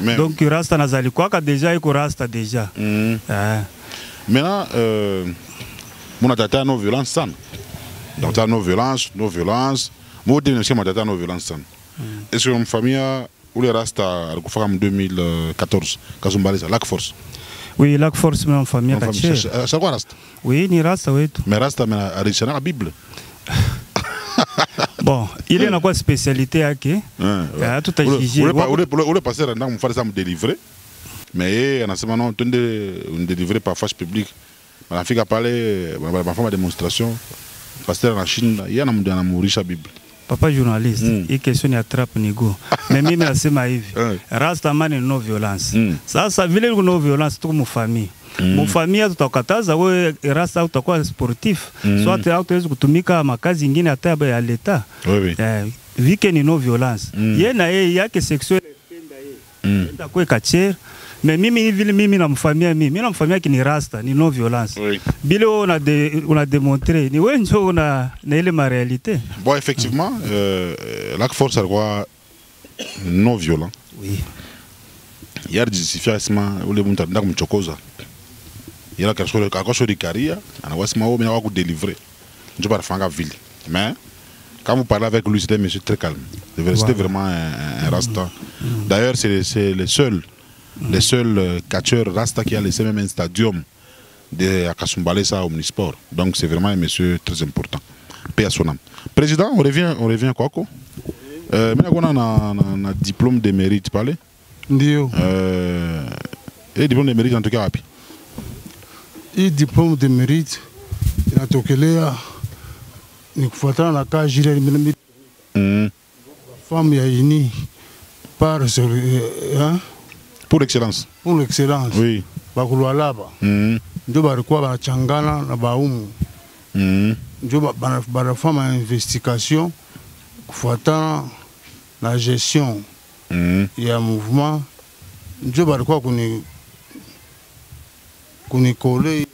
Même. Donc Rasta nazali kwaka déjà iko Rasta déjà. Maintenant mon atata no violence sana. Donc ta no violence. Moi dénoncer mon atata no violence sana. Est-ce que une famille où les Rasta alikufa en 2014 Kasumbalesa Lac Force? Oui, Lac Force mais en famille kache. C'est quoi Rasta? Oui, ni Rasta wetu. Mais Rasta mais arishana la Bible. Bon, il est quoi spécialité yake. Tout a jugé. On le passer dans faire ça me délivrer. Mais on a seulement non on délivrer par face publique. On a fait qu'à parler ma femme à démonstration. Pasteur en Chine, il y a un mourir sa Bible. Papa journaliste, il question ya trap nego. Mais mimi nasema hivi. Rasta man no violence. Sasa vile no violence tu mu famille. Mu famille tutakataza wewe Rasta utakuwa sportif. Soit hauwezi kutumika makazi nyingine hata ya leta. Vike ni no violence. Yeye na yeye yake sexual penda yeye. Ndio kwa kacher. Mais mimi na mfamia mimi na mfamia ki ni Rasta ni no violence. Bile on a démontré ni wewe ndio na ile ma réalité. Bon effectivement Lac Force alikuwa non violent. Oui. Yar justification ule mtu anataka kumchokoza. Yala kakosho di caria anawasema wao mimi wako délivrer. Ndio barafanga ville. Mais quand vous parlez avec lui c'était monsieur très calme. C'était vraiment un Rasta. D'ailleurs c'est le seul catcheurs Rasta qui a laissé même un stadium de Kasumbalesa Omnisport. Donc c'est vraiment un monsieur très important. Paix à son âme. Président, on revient quoi quoi? On a un diplôme de mérite parler. Ndio. Et diplôme de mérite en tout cas rapi. Et diplôme de mérite inatokelea ni kufuatana na kazi ile femme ya ini par pour l'excellence. Pour l'excellence. Oui. Bakulwalaba. Ndio barikuwa banachangana na baumu. Ndio banafanya investigation kufuatana na gestion ya mouvement. Ndio barikuwa kunikole.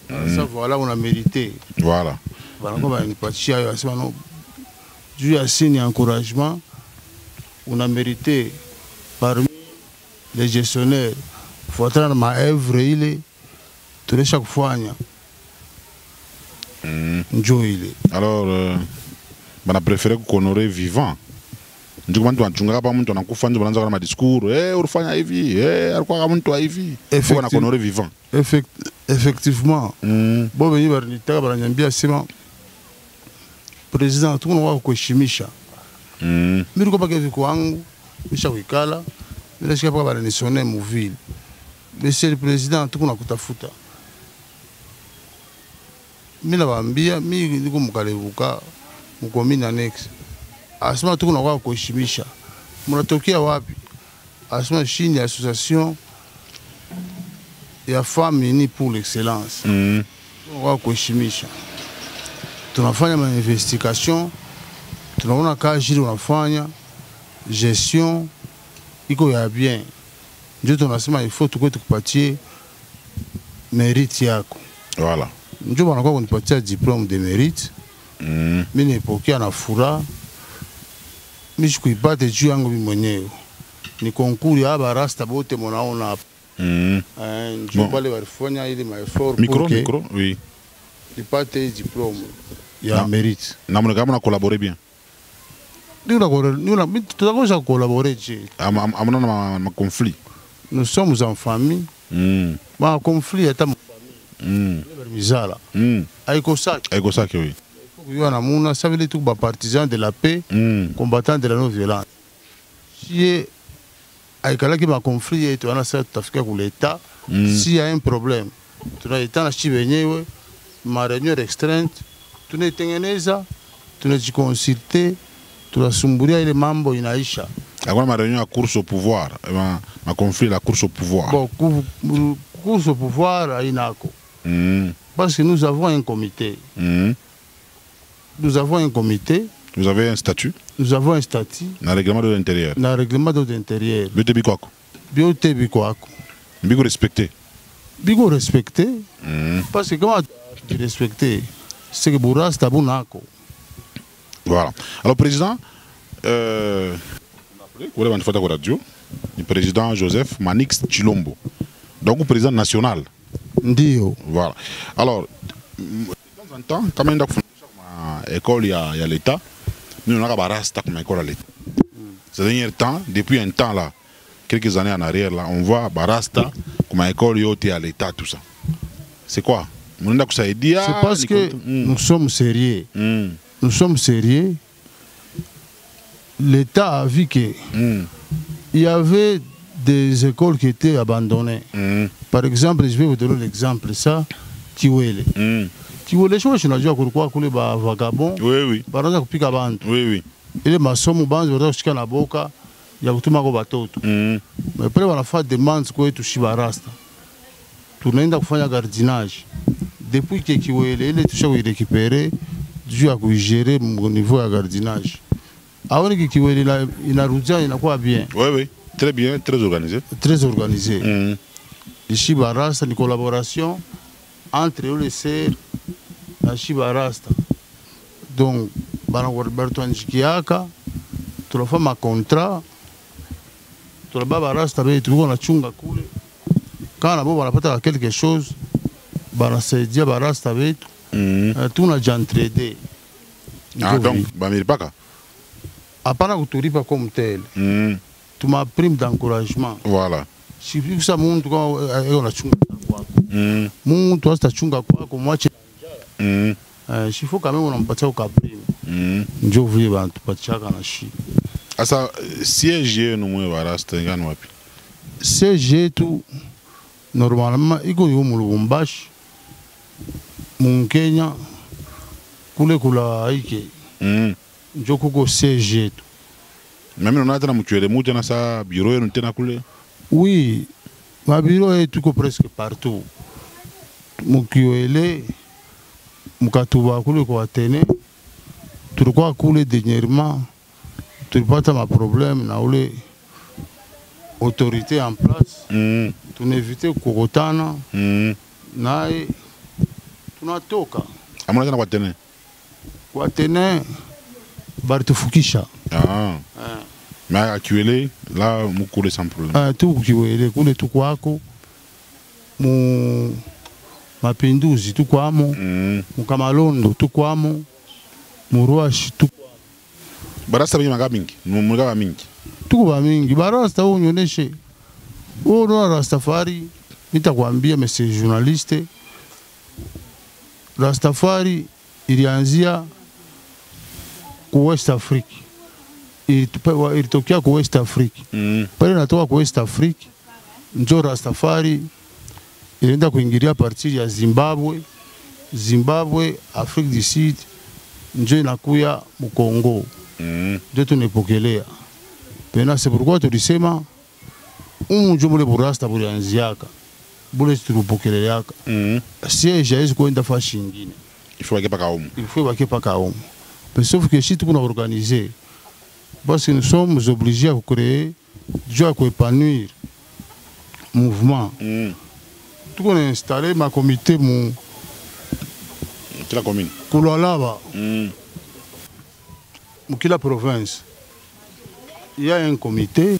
Ça voilà on a mérité. Voilà. Banakuwa banipatia yo asema no. Dieu ya signe encouragement. On a mérité parmi les gestionnaires. Fuatana na maevre ile tulesha kufanya. Njo ile. Alors bana préféré kuhonorer vivant. Ndio kama mtu anachunga hapa mtu anakufa ndio banaanza kama discours, ulifanya hivi, alikuwa kama mtu hivi. Faut na kuhonorer vivant. Effectivement. Bo benyi barinitaka baranyambia sema president tuko na kuheshimisha. Mimi niko paka viko wangu bisha kuikala bila shika paka bananisone mu ville. Monsieur le président tuko na kutafuta. Mimi nawaambia mimi niko mkalebuka mkomini annex. Asema tuko na kuheshimisha. Mnatokea wapi? Asema chini ya association ya femmes unis pour l'excellence. Wa kuheshimisha. Tunafanya ma investigation. Tunaona kazi ile unafanya gestion iko ya bien. Ndio tunasema il faut tukupatie mérite yako. Voilà. njo banakuwa kunipatia diplome de mérite. Mimi nipokea na furaha. Mimi sikuipate juu yangu mimi mwenyewe. Ni konkuri ya barasta bote mnaona hapa. Njo pale walifanya ile maeffort micro, oui. Nipate diplome ya mérite. Na mnakaa mna collaborer bien. Nous avons collaboré. Un conflit. Nous sommes en famille. Un conflit est en famille. Aïkosaki, oui. Ça veut dire que les partisans de la paix, combattants de la non-violence. Si il y a un conflit, tu as un l'État. S'il y a un problème, tu as été en ma réunion restreinte, tu n'es pas tu n'es consulté. Tunasumbulia ile mambo inaisha. Hakuna mareunion ya course au pouvoir, ma conflit la course au pouvoir. Bon, course au pouvoir hainako. Parce que nous avons un comité. Nous avons un comité. Vous avez un statut? Nous avons un statut. Dans le règlement de l'intérieur. Dans le règlement de l'intérieur. Biote bikwako. Biote bikwako. Bigo respecté. Bigo respecté. Parce que comment tu respecter? C'est que Bourras tabunako. Voilà. Alors, président, le président Joseph Manix Chilombo, donc le président national. Ndio. Voilà. Alors, de temps en temps, quand même, dans l'école, il y a l'État, nous, on a barasta comme école à l'État. Ces derniers temps, depuis un temps là, quelques années en arrière, là, on voit barasta comme école à l'État, tout ça. C'est quoi? C'est parce que nous sommes sérieux. Nous sommes sérieux. L'État a vu qu'il y avait des écoles qui étaient abandonnées. Par exemple, je vais vous donner l'exemple, ça, Tiwele. Tiwele, je ne sais pas pourquoi les vagabonds. Oui. Oui. Et les maçons, ils ont fait un boka, il y a tout le monde. Mais après, on a fait des demandes pour tout Chibarasta. Tout le monde a fait un gardinage. Depuis que Tiwele, il est toujours récupéré. Dû à gérer au niveau de gardinage. Avant il a routier, il a quoi bien. Oui, très bien, très organisé. Très organisé. Ici, Barasta, une collaboration entre les serres et Chibarasta. Donc, Roberto Anjikiaka, tu as fait un contrat, tu as fait Barasta, tu as fait chunga coule. Quand on a fait quelque chose, Barasta dit Barasta, tout n'a déjà entraidé. Ah donc, Bamiripaka? Apana kuturipa comme tel. Tu m'as prime d'encouragement. Voilà. Si tu ça mon tu on a chunga kwako. Mon tu as chunga kwako mwache. Il faut quand même on empatia au prime. Ndio vile bantu pachaka na shi. Asa siège no mwe barasta ngani wapi? Siège tu normalement iko yo mu Lubumbashi. Mon Kenya kule kula aike njo kuko siège tu même on a tena mutuele mutu na sa bureau yenu tena kule. Oui, ma bureau est tout presque partout. Mukiwele mukatuba kule kwa tene tulikuwa kule dernièrement tulipata ma problème na ule autorité en place tunevite kukutana naye tunatoka. Amuna tena kwa tene? Kwa tene baritufukisha. Mais à Kiwele, là, mukule sans problème. Tout Kiwele, kule tu kwako mu mapinduzi tu kwamo, mukamalondo tu kwamo, muruashi tu. Barasta bini mingi, mga mingi. Tuko ba mingi, barasta unyoneshe. Ono Rastafari, nitakwambia monsieur journaliste. Rastafari ilianzia ku West Africa. Ilitokea ku West Africa. Pale natoka ku West Africa, njo Rastafari ilienda kuingilia partir ya Zimbabwe, Afrique du Sud, njo inakuya mu Congo. Ndio tunepokelea. Pena c'est pourquoi tulisema njo mule burasta bulianziaka. Bule tulupokeleaka. Siège haizi kwenda fashi nyingine. Il faut pas kaomu. Il faut pas kaomu. Mais sauf que si tu peux organiser, parce que nous sommes obligés à créer, déjà à épanouir mouvement. Tu peux installer ma comité Kila commune. Kulualaba. Kila province. Il y a un comité.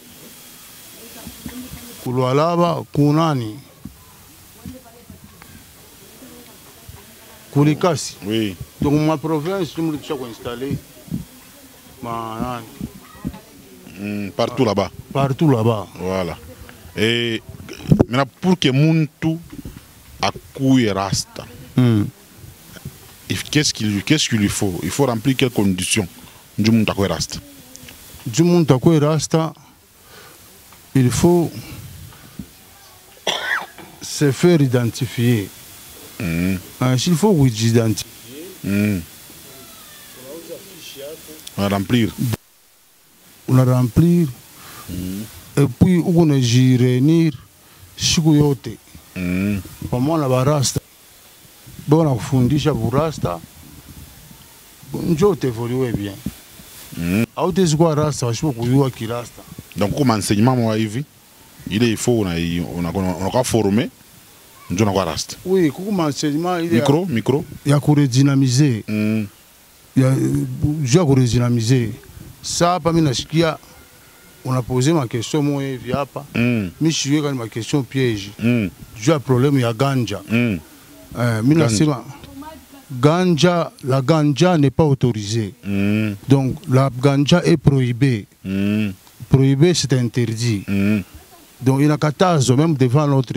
Kulualaba, Kunani. Kulikasi. Oui. Donc ma province, je me suis installé. Partout là-bas. Partout là-bas. Voilà. Et maintenant, pour que Muntu accouille Rasta, qu'est-ce qu'il lui faut? Il faut remplir quelles conditions du Muntu accouille Rasta? Du Muntu accouille Rasta, il faut se faire identifier. S'il faut vous identifier. On va remplir. On va remplir. Et puis on va réunir. Shikuyote. Pamoja na barasta. Bona kufundisha burasta. Njoo t'évoluer bien. Hautezi kuwa rasta, washipo kuyua kirasta. Donc comme enseignement moi hivi, il faut on a formé. Njoo na kwa rasta. Oui, comme enseignement il micro. Ya kuredynamiser. Ya kuredynamiser. Ça pas mimi nashikia. On a posé ma question moi hivi hapa. Mimi shiwe kama ma question piège. J'ai un problème ya ganja. Mimi nasema ganja, la ganja n'est pas autorisée. Donc la ganja est prohibée. Prohibée, c'est interdit. Donc il y a 14 même devant notre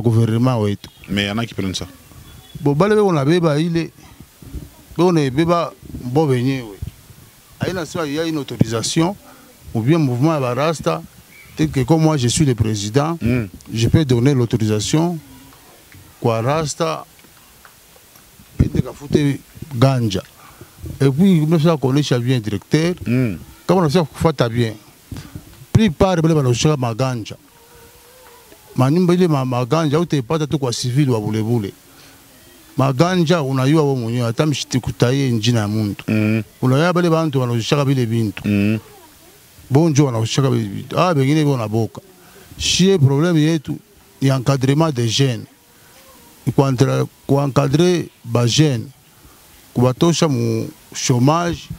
gouvernement. Mais il y en a qui prennent ça. Bon, on a bébé, il est. On a bébé, bon, venir. Il y a une autorisation, ou bien mouvement à Rasta. Tel que comme moi je suis le président, je peux donner l'autorisation. Quoi, Rasta, ganja. Et puis, je suis collège bien directeur. Comme on a fait bien. Plus par le ma ganja. Manimbele ma ganja, ou t'es pas tout quoi civil ou à boule. Ma ganja, on a eu à mon yeux, à tamishti kutaye njina muntu. On a eu à bale bantu, on a eu chakabile bintu. Bonjour, on a eu chakabile bintu. Ah, begine bon à boka. Si problème y est tout, il y a encadrement des jeunes. Il faut encadrer les jeunes. Il faut toucher mon chômage,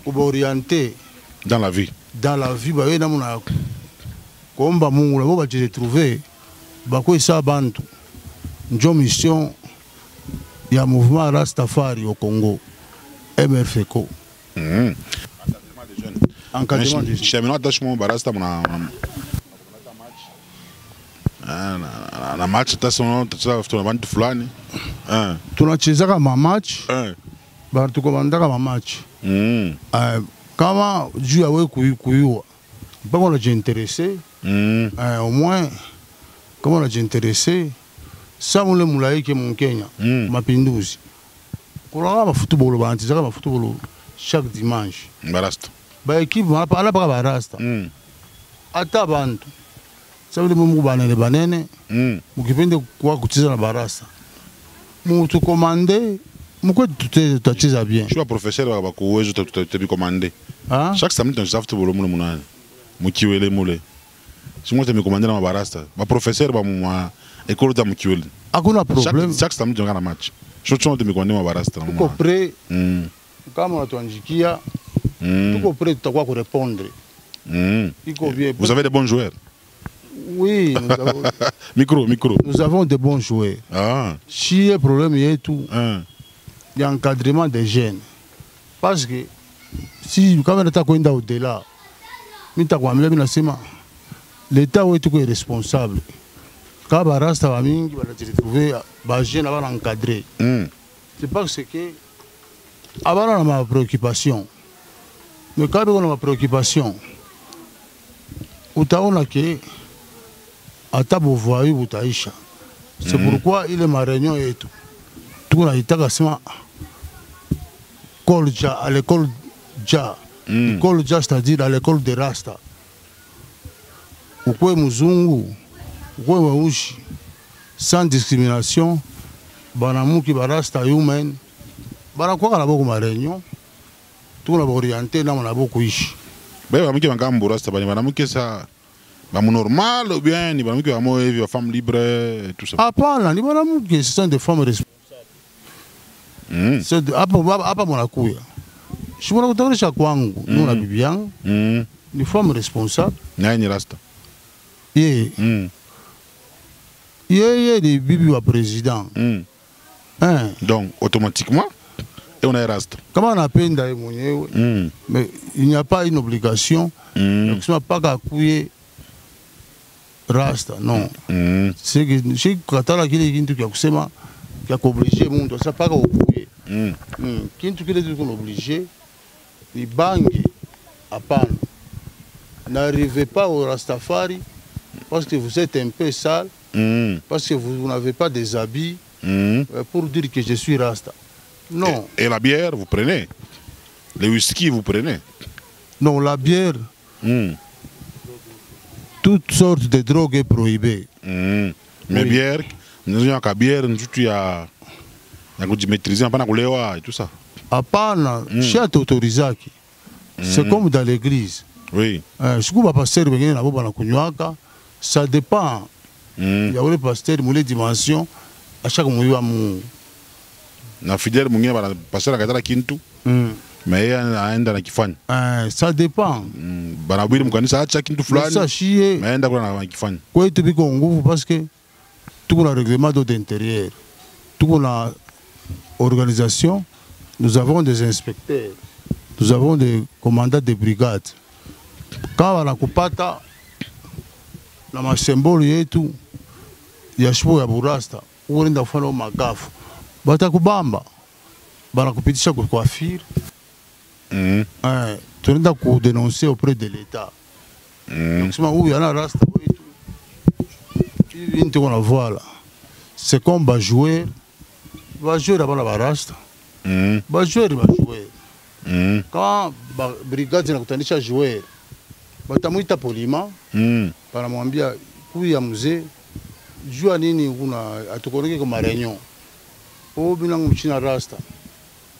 pour orienter dans la vie. Dans la vie, bah, comme bah mon là, bah j'ai trouvé, bah quoi ça bantu, une mission, il y a un mouvement Rastafari au Congo, MFECO. Encadrement des jeunes. Cheminot attachement Barasta na match tasono tunabantu fulani. Tunacheza kama match. Ba tukomanda kama match. Kama juu ya wewe kuyua. Mpaka unajiinteresse. Au moins kama unajiinteresse sa mule mulaike mu Kenya mapinduzi. Kuna ma football bantiza kama football chaque dimanche. Barasta. Ba équipe ala pa Barasta. Ata bantu. Sababu mungu banene banene. Mukipende kwa kucheza na Barasta. Mutu komande mukwe tutacheza bien. Je suis professeur wa kuwezo te commander. Chaque samedi on s'afte bolo mule munana. Mukiwele mule. Si moi te me commander na Barasta. Ba professeur ba mu école da mukiwele. Hakuna problème. Chaque samedi on a match. Je suis te me commander na Barasta. Tuko prêt. Kama unatuanjikia tuko prêt tutakuwa ku répondre. Vous avez des bons joueurs? Oui, nous avons... micro. Nous avons de bons joueurs. Si le problème est tout, il y a un encadrement des jeunes. Parce que si quand on est au-delà, l'État est responsable. Quand Barasta va retrouver les jeunes avant encadré. C'est parce que avant on a ma préoccupation. Mais quand on a ma préoccupation, on a que ata bovoyu butaisha. C'est pourquoi il est ma réunion et tout. Tout a été à l'école Dja. L'école Dja, c'est-à-dire à l'école de Rasta. Ukwe muzungu, ukwe weushi, sans discrimination, banamuki barasta humain, banakuwa na boko ma réunion, tout na orienté na na boko ishi. Beba miki bangambo rasta banamuki ça. Bah, normal ou bien ni banamuki bamo evi femme libre et tout ça. Ah pas là, ni banamuki ce sont des femmes responsables. hapa mwanakuya shimona kutaonesha kwangu nuna bibi yangu ni femme responsable naye ni rasta yeye ni bibi wa président donc automatiquement et on est rasta kama anapenda yeye mwenyewe mais il n'y a pas une obligation kusema paka akuye rasta non c'est que katala kile kintu kya kusema kya kuobliger mtu sasa paka ukuye kintu kile tu obligé ni bangi hapana. N'arrivez pas au Rastafari parce que vous êtes un peu sale, parce que vous n'avez pas des habits pour dire que je suis Rasta. Non. Et la bière, vous prenez? Le whisky, vous prenez? Non, la bière, toutes sortes de drogues est prohibée. Mais bière, nous avons la bière, nous avons maîtriser, pas et tout ça. Apana, chez autorisaki. C'est comme dans l'église. Oui. Ça dépend. Il y a des pasteurs qui ont des dimensions. À chaque moment, il y a un fidèle qui a passé la kintu. Mais il y a un qui fait. Ça dépend. Ça chie. Mais il y a un qui fait. Parce que tout le règlement d'intérieur, toute la organisation, nous avons des inspecteurs, nous avons des commandants de brigade. Quand on a coupé na symbole yetu ya shipo ya burasta unaenda kufanya magafu batakubamba banakupitisha kwa coiffure tunaenda kudenoncer auprès de l'état kusema huyu ana rasta wetu hivi ndio on voit là c'est comme ba joueur abana ba rasta ba joueur quand brigade inakutanisha joueur batamuita polima banamwambia kuya mzee jua nini kuna atukoneke kwa marenyo binangu mchina rasta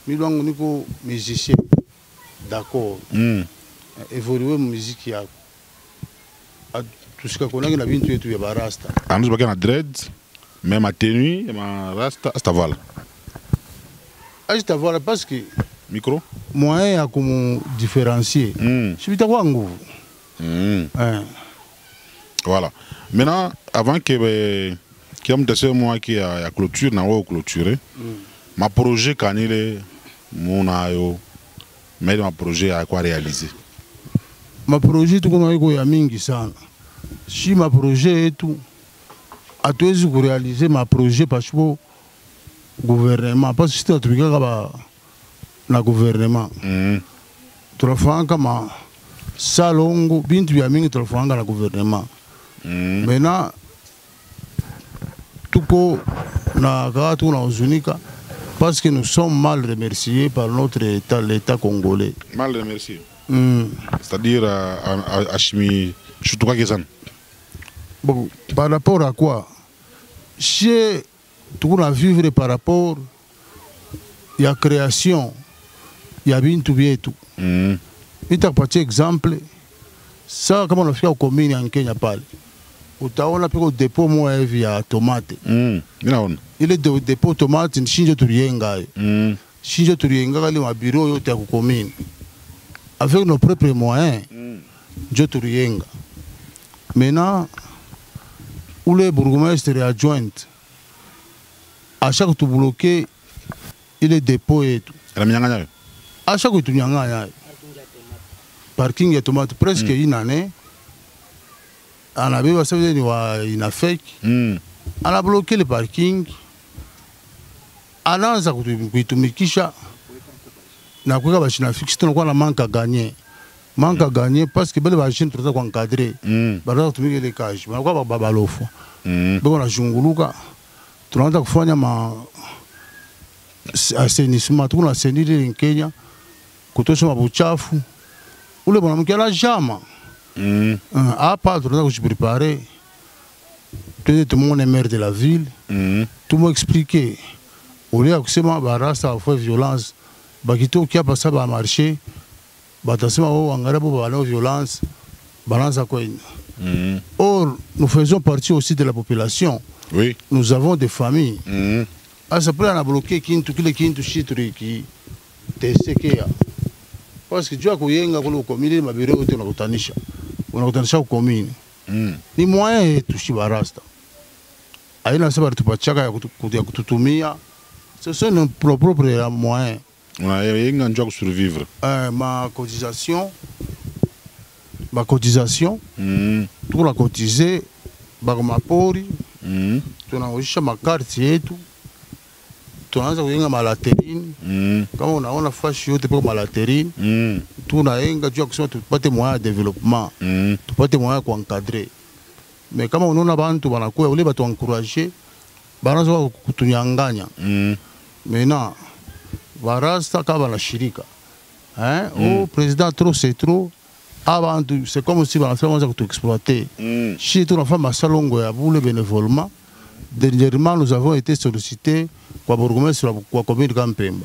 milangu niko musicien d'accord évoluer musique yako tusika konange na bintu yetu ya barasta anus baka na dread même à tenue ma rasta astavala parce que micro moyen ya kumu différencier sibita kwa nguvu. Voilà. Maintenant, avant que moi qui a clôture, n'a pas clôturé, ma projet canile, mon ayo, mais ma projet à quoi réaliser. Ma projet tout comme ayo ya mingi sana. Si ma projet est tout, à toi de réaliser ma projet parce que gouvernement, parce que c'est un truc na gouvernement. Tu le fais comme salongo bintu ya mingi tulofanga na gouvernement. Maintenant tuko na gatu na uzunika parce que nous sommes mal remerciés par notre état, l'état congolais. Mal remerciés. C'est-à-dire à chimie chutuka kesan. Bon, par rapport à quoi? Chez tout à vivre par rapport il y a création, il y a bintu bietu. Nitakupatia exemple ça kama unafika kwa commune ya Kenya pale utaona piko depot moja hivi ya tomate ninaona ile depot tomate ni shinjo tulienga shinjo tulienga ile mabiro yote ya commune avec nos propres moyens njo tulienga maintenant ule bourgmestre adjoint à chaque tu bloquer ile depot yetu la mnyanganya à chaque tu nyanganya parking ya tomate presque une année. On a vu ça une affaire. On a bloqué le parking. On a kuitumikisha na kuweka bashina fixe tunakuwa na manque à gagner. Manque à gagner parce que bale bashina tunataka kuencadrer. Baada kutumika ile cash. Banakuwa babalofu. Bako na junguluka. Tunaanza kufanya assainissement tukuna assainir in Kenya. Kutosha mabuchafu. Ule mwanamke ana jama hapa tunataka kujiprepare peut-être tout le monde est maire de la ville tout me expliquer ule ya kusema barasa afwe violence bakitoki hapa saba marché batasema wao angalia bo bana violence balance quoi. Or nous faisons partie aussi de la population. Oui. Nous avons des familles asa pala na bloquer kintu kile kintu shituri ki tesekea parce que jua kuyenga kule ukomini mabiro yote unakutanisha ukomini ni moyen yetu shibarasta aina sema tupachaka ya kututumia ce sont nos propres moyens yenga njua survivre ma cotisation tuna cotiser bako mapori tunaosha makarti yetu tunaanza kuyenga malaterine kama unaona fashi yote pako malaterine tunayenga juu ya kusema tupate moyen de développement tupate moyen ku encadrer mais kama unaona bantu banakuwa ule batu encourager banaanza kutunyanganya maintenant barasta kama na shirika au président trop c'est trop abantu c'est comme si banafanya kutu exploiter si tu nafanya masalongo ya bule bénévolement. Dernièrement, nous avons été sollicités par le bourgmestre de la commune de Kampemba.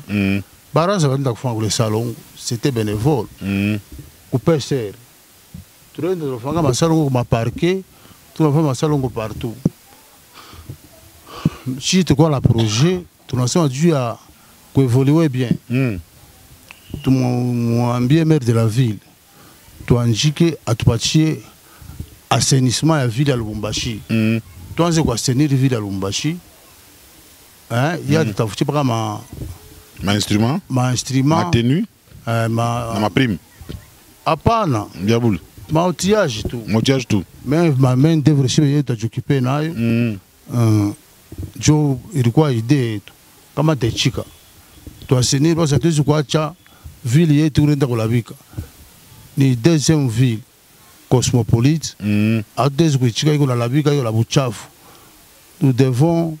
Barras avait fait le salon, c'était bénévole. Coupé serre. Tout le monde a fait un salon comme parquet, tout le monde a fait un salon partout. Si tu as un projet, tu as dû évoluer bien. Tu m'as bien maire de la ville. Tu as indiqué à tout partir assainissement de la ville de Lubumbashi. Tu as assainir la ville de Lubumbashi. Il y a des tafutis par ma instrument, ma tenue, ma prime. Apana. Diaboul. Ma outillage tout. Outillage tout. Mais ma main devrait être occupée nayo. Jo ilikuwa idée kama techika. Tu assainir parce que tu quoi cha ville yetu unaenda kulabika. Ni deuxième ville cosmopolite. Adès kuchika iko na labika iko la buchafu. Nous devons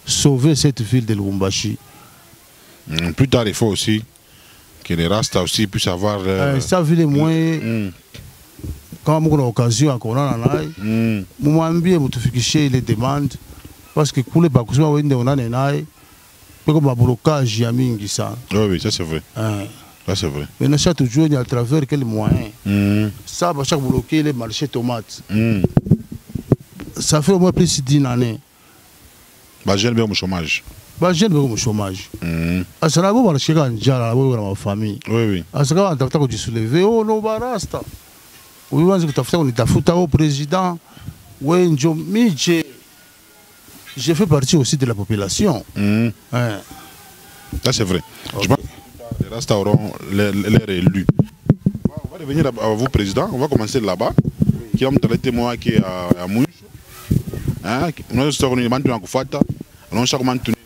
sauver cette ville de Lubumbashi. Plus tard, il faut aussi que les Rastas aussi puissent avoir... ça, ville moins... Quand on a l'occasion, on a l'anaï, on a bien modifier les demandes, parce que pour les bakousma, on a l'anaï, comme un blocage, il y a mingi ça. Oui, ça c'est vrai. Ça c'est vrai. Mais ça toujours à travers quels moyens. Ça, va chaque bloquer les marchés tomates. Ça fait au moins plus d'une année. Bah, j'aime bien mon chômage. Bah, j'aime bien mon chômage. À ce moment-là, on va chercher un jar dans ma famille. Oui, oui. À ce moment-là, on va se lever. Oh, non, barasta. Oui, on est foutu au président. Oui, j'ai fait partie aussi de la population. Ça, c'est vrai. Je pense que les Rastas auront l'air élus. On va revenir à vous, président. On va commencer là-bas. Qui a montré témoin qui est à Mouche. Nous sommes en train de faire nous sommes en train de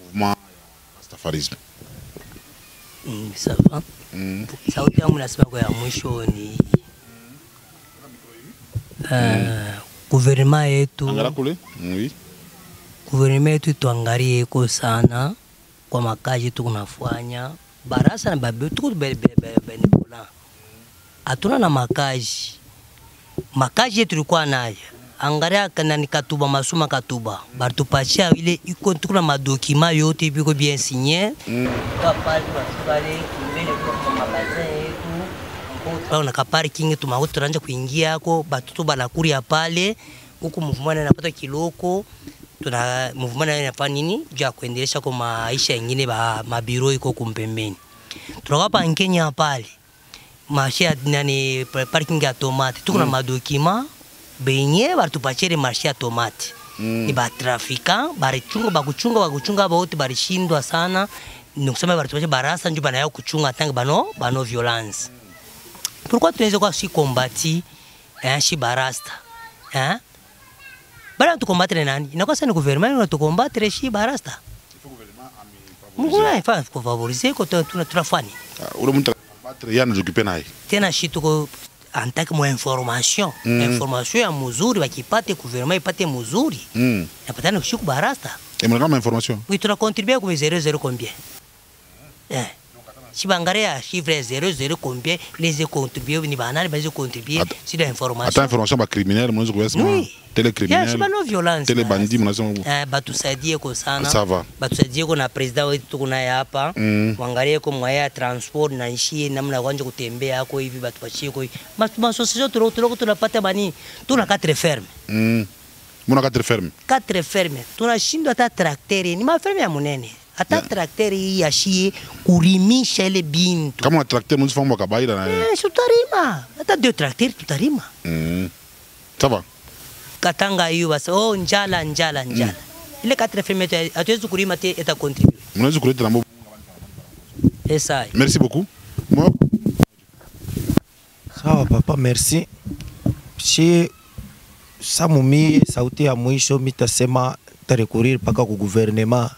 mouvement Rastafarisme. Ça va. Sauti yangu nasema kwa ya mwisho ni gouvernement yetu. Angara kule? Oui. Gouvernement yetu tuangalie iko sana kwa makazi tunafanya. Barasa na babu tuko benevola. Hatuna na makazi. Makazi yetu tulikuwa nayo. Angalia kana ni katuba masuma katuba bartupachia ile iko tukuna madokima yote biko bien signé kwa pale mbele kwa magasin yetu kwa na parking tumauto turanja kuingia yako batutu banakuria pale huku mvumana napata kiloko tuna mvumana yanafanya nini ja kuendelesha kwa maisha mengine ba mabiro iko kumpembeni tunakapa Kenya pale mashia nani parking ya tomate tukuna madokima benye bartupachere marché ya tomate ni ba trafika barichunga bakuchunga baote barishindwa sana nikusema bartupachere barasa ndio bana yao kuchunga tanga bano violence. Pourquoi tunaweza kwa si kombati si barasta bana tu combattre nani inakuwa sana gouvernement na tu combattre si barasta il faut gouvernement fa favoriser ko tunafanya ule mtu combattre yana jokipe naye tena shi tuko antaki mo information information ya mzuri wakipate gouvernement ipate mzuri napatana kushiku barasta kama information oui tuna contribuer kwa 00 combien si bangaria chiffre 00 combien les contribuer ni banani bazo contribuer si la information ata information ba criminel mwanzo kuwesema tele criminel si bano violence tele bandi mnasema batusaidie kwa sana ça va batusaidie kwa na president wetu tuko naye hapa wangalie kwa mwaya transport na nchi namna kwanja kutembea yako hivi batupachie kwa ma association tuloko tunapata bani tuna 4 ferme Muna 4 ferme. 4 ferme. Tunashindwa hata trakteri, ni maferme ya munene. Hata trakteri hii yashie kurimisha ile bintu. Kama trakteri mtu famu kabaida na tutarima. Hata 2 trakteri tutarima. Ça va. Katanga hiyo basi njala. Ile 4 ferme hatuwezi kurima te eta contribute. Mnaweza kuleta na mbovu. Esai. Merci beaucoup. Sawa papa, merci. Si Samumi sauti ya mwisho mitasema tarekuriri paka ku gouvernement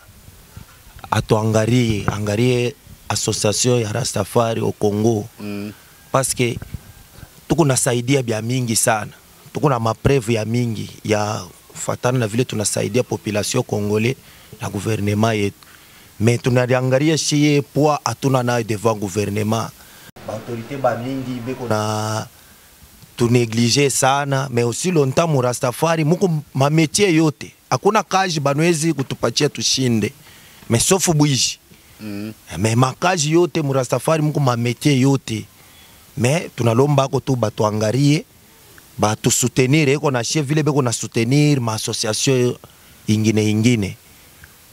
angarie association ya Rastafari au Congo parce que tuko nasaidia bia mingi sana, tuko na mapreuve ya mingi ya fatana na vile tunasaidia population congolais na gouvernement yetu, mais tunaliangalia shie poa atuna nayo devant gouvernement autorité ba mingi beko na tu négliger sana, mais aussi longtemps mu Rastafari muko ma métier yote hakuna kazi banwezi kutupatia tushinde, mais sauf bwiji mais makazi yote mu Rastafari muko ma métier yote, mais tunalomba ko tu batuangarie batu soutenir eko na chef vile beko na soutenir ma association ingine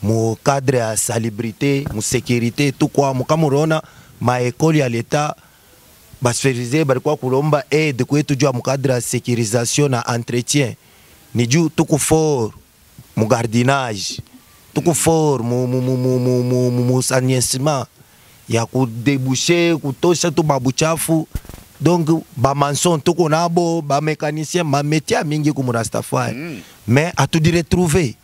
mu cadre ya salubrité mu sécurité tout kwa mu kamurona ma école ya l'état basferize balikuwa kulomba aide kwetu juu mu cadre ya sécurisation na entretien, ni juu tuku fort mu gardinage, tuku fort mu sagnissement ya kudeboucher kutosha tu babuchafu, donc ba maçon tuko nabo ba mécanicien ma métier mingi ku Rastafari mais atu retrouver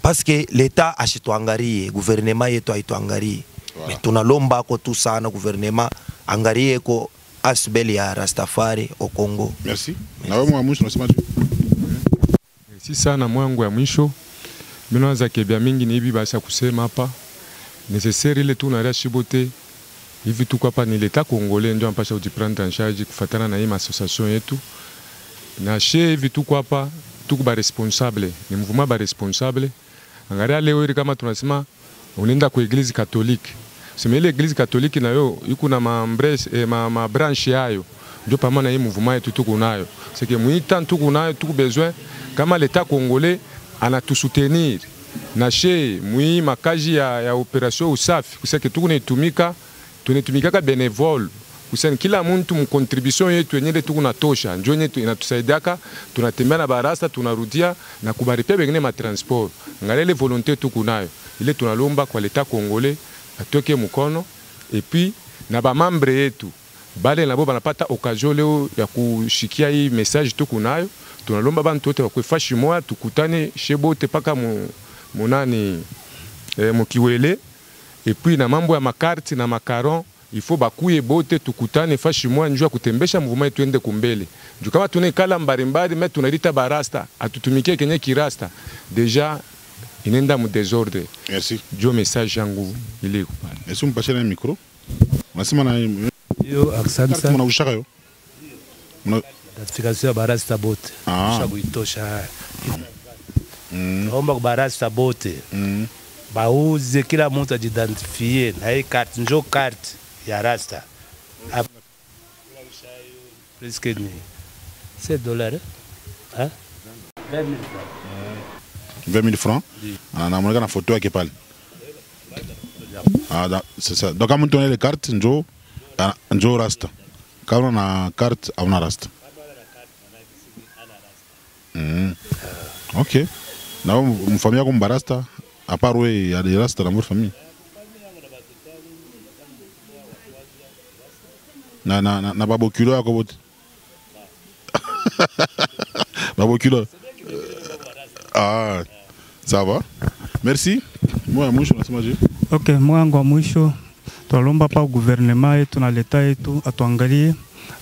parce que l'état ashituangarie gouvernement yetu aituangarie. Mais tunalomba ko tu sana gouvernement angarie ko asbeli ya Rastafari au Congo. Merci. Na wewe mwisho unasema tu. Merci sana mwangu ya mwisho. Mimi naanza kebia mingi ni hivi basi kusema hapa. Necessaire ile tu na shibote. Hivi tu hapa ni l'État congolais ndio ampasha kujiprendre en charge kufatana na hii association yetu. Na chez hivi tu hapa tu ba responsable, ni mouvement ba responsable. Angalia leo kama tunasema unaenda kwa Église catholique. Sema ile Église catholique nayo iko na ma branche yayo. Ndio pamoja na hii mouvement yetu tuko nayo. C'est que muita tuko nayo tuko besoin kama l'État congolais anatusoutenir. Na chez mui makaji ya operation usafi kusema tuko tunatumika ka bénévole. Kusema kila mtu mu contribution yetu yenyewe tuko na tosha. Ndio yetu inatusaidiaka tunatembea na barasta tunarudia na kubaripia bengine ma transport. Ngalele volonté tuko nayo. Ile tunalomba kwa l'État congolais atoke mkono et puis na ba membre yetu bale nabo banapata occasion leo ya kushikia hii message tuko nayo. Tunalomba bantu wote wakwefashi moya tukutane shebote paka munani mukiwele et puis na mambo ya makarti na makaron il faut bakuye bote tukutane fashi moya njua kutembesha mouvement tuende kumbele. Juu kama tunekala mbarimbari mais tunalita barasta atutumikie kenye kirasta deja inenda mu désordre. Merci. Jo message yangu ile iko pale. Merci mpashe na micro. Unasema na yo aksansa. Mna ushaka yo. Mna ratification ya barasta bote. Ushabuitosha. Naomba kwa barasta bote. Bauze kila mtu ajidentifie na hii carte njo carte ya rasta. Presque ni $7 hein? 20 000 francs. On a une photo qui parle. Ah, c'est ça. Donc, quand on a les cartes, on rasta. Quand on a une carte, on a rasta. Ok. Dans une famille comme barasta, à part où il y a des rastas dans votre famille. Na babokulo à quoi? Babokulo. Ah, ça va. Merci. Moi, mwisho nasema je. Ok, mwangu wa mwisho tunalomba pa gouvernement yetu na leta yetu atuangalie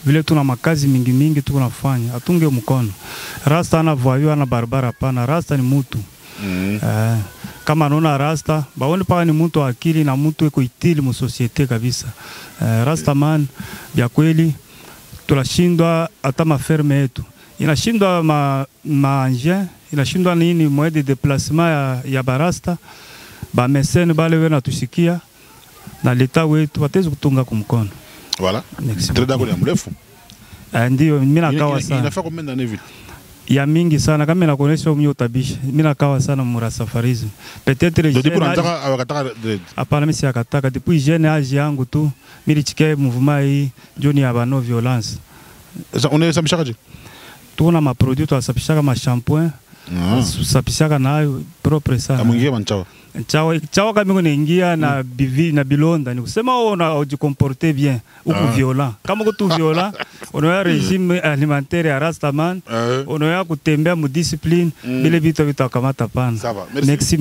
vile tuna makazi mingi tunafanya, atunge mkono. Rasta ana voyo ana barabara pana, rasta ni mtu. Kama naona rasta, baone pa ni mtu akili na mtu eko itili mu societe kabisa. Rasta man bya kweli tunashindwa hata maferme yetu. Inashindwa ma engin, inashindwa nini moyen de déplacement ya barasta. Ba mesene bale wewe natusikia na leta wetu watezi kutunga kumkono. Voilà. Très d'accord ya mrefu. Ndio mimi nakawa sana. Inafaa combien d'années vile? ya mingi sana kama nakuonesha mimi utabisha mimi nakawa sana murasafarisme peut-être hapana mimi siakataka depuis jeune âge yangu tu mimi chike mouvement hii joni ya bano violence unasabishaka tuna ma produit tunasabishaka ma shampoing sabishaka nayo propre sana mwingie manchawa chawa kama unaingia na bivi na bilonda ni kusema unajikomporte bien uko violent kama uko violent unaona régime alimentaire ya Rastaman unaona kutembea mu discipline bile vitu vitakamata pana. Merci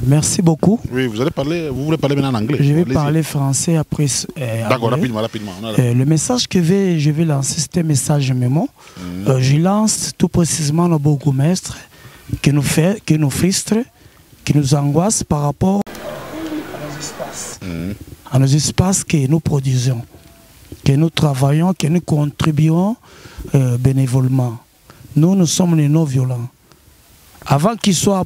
Merci beaucoup. Oui, vous voulez parler maintenant en anglais. Je vais parler français après. D'accord, rapidement. Le message que je vais lancer, c'est un message mémo. Je lance tout précisément nos bourgmestres qui nous frustre, qui nous angoisse par rapport à nos espaces que nous produisons, que nous travaillons, que nous contribuons bénévolement. Nous sommes les non-violents. Avant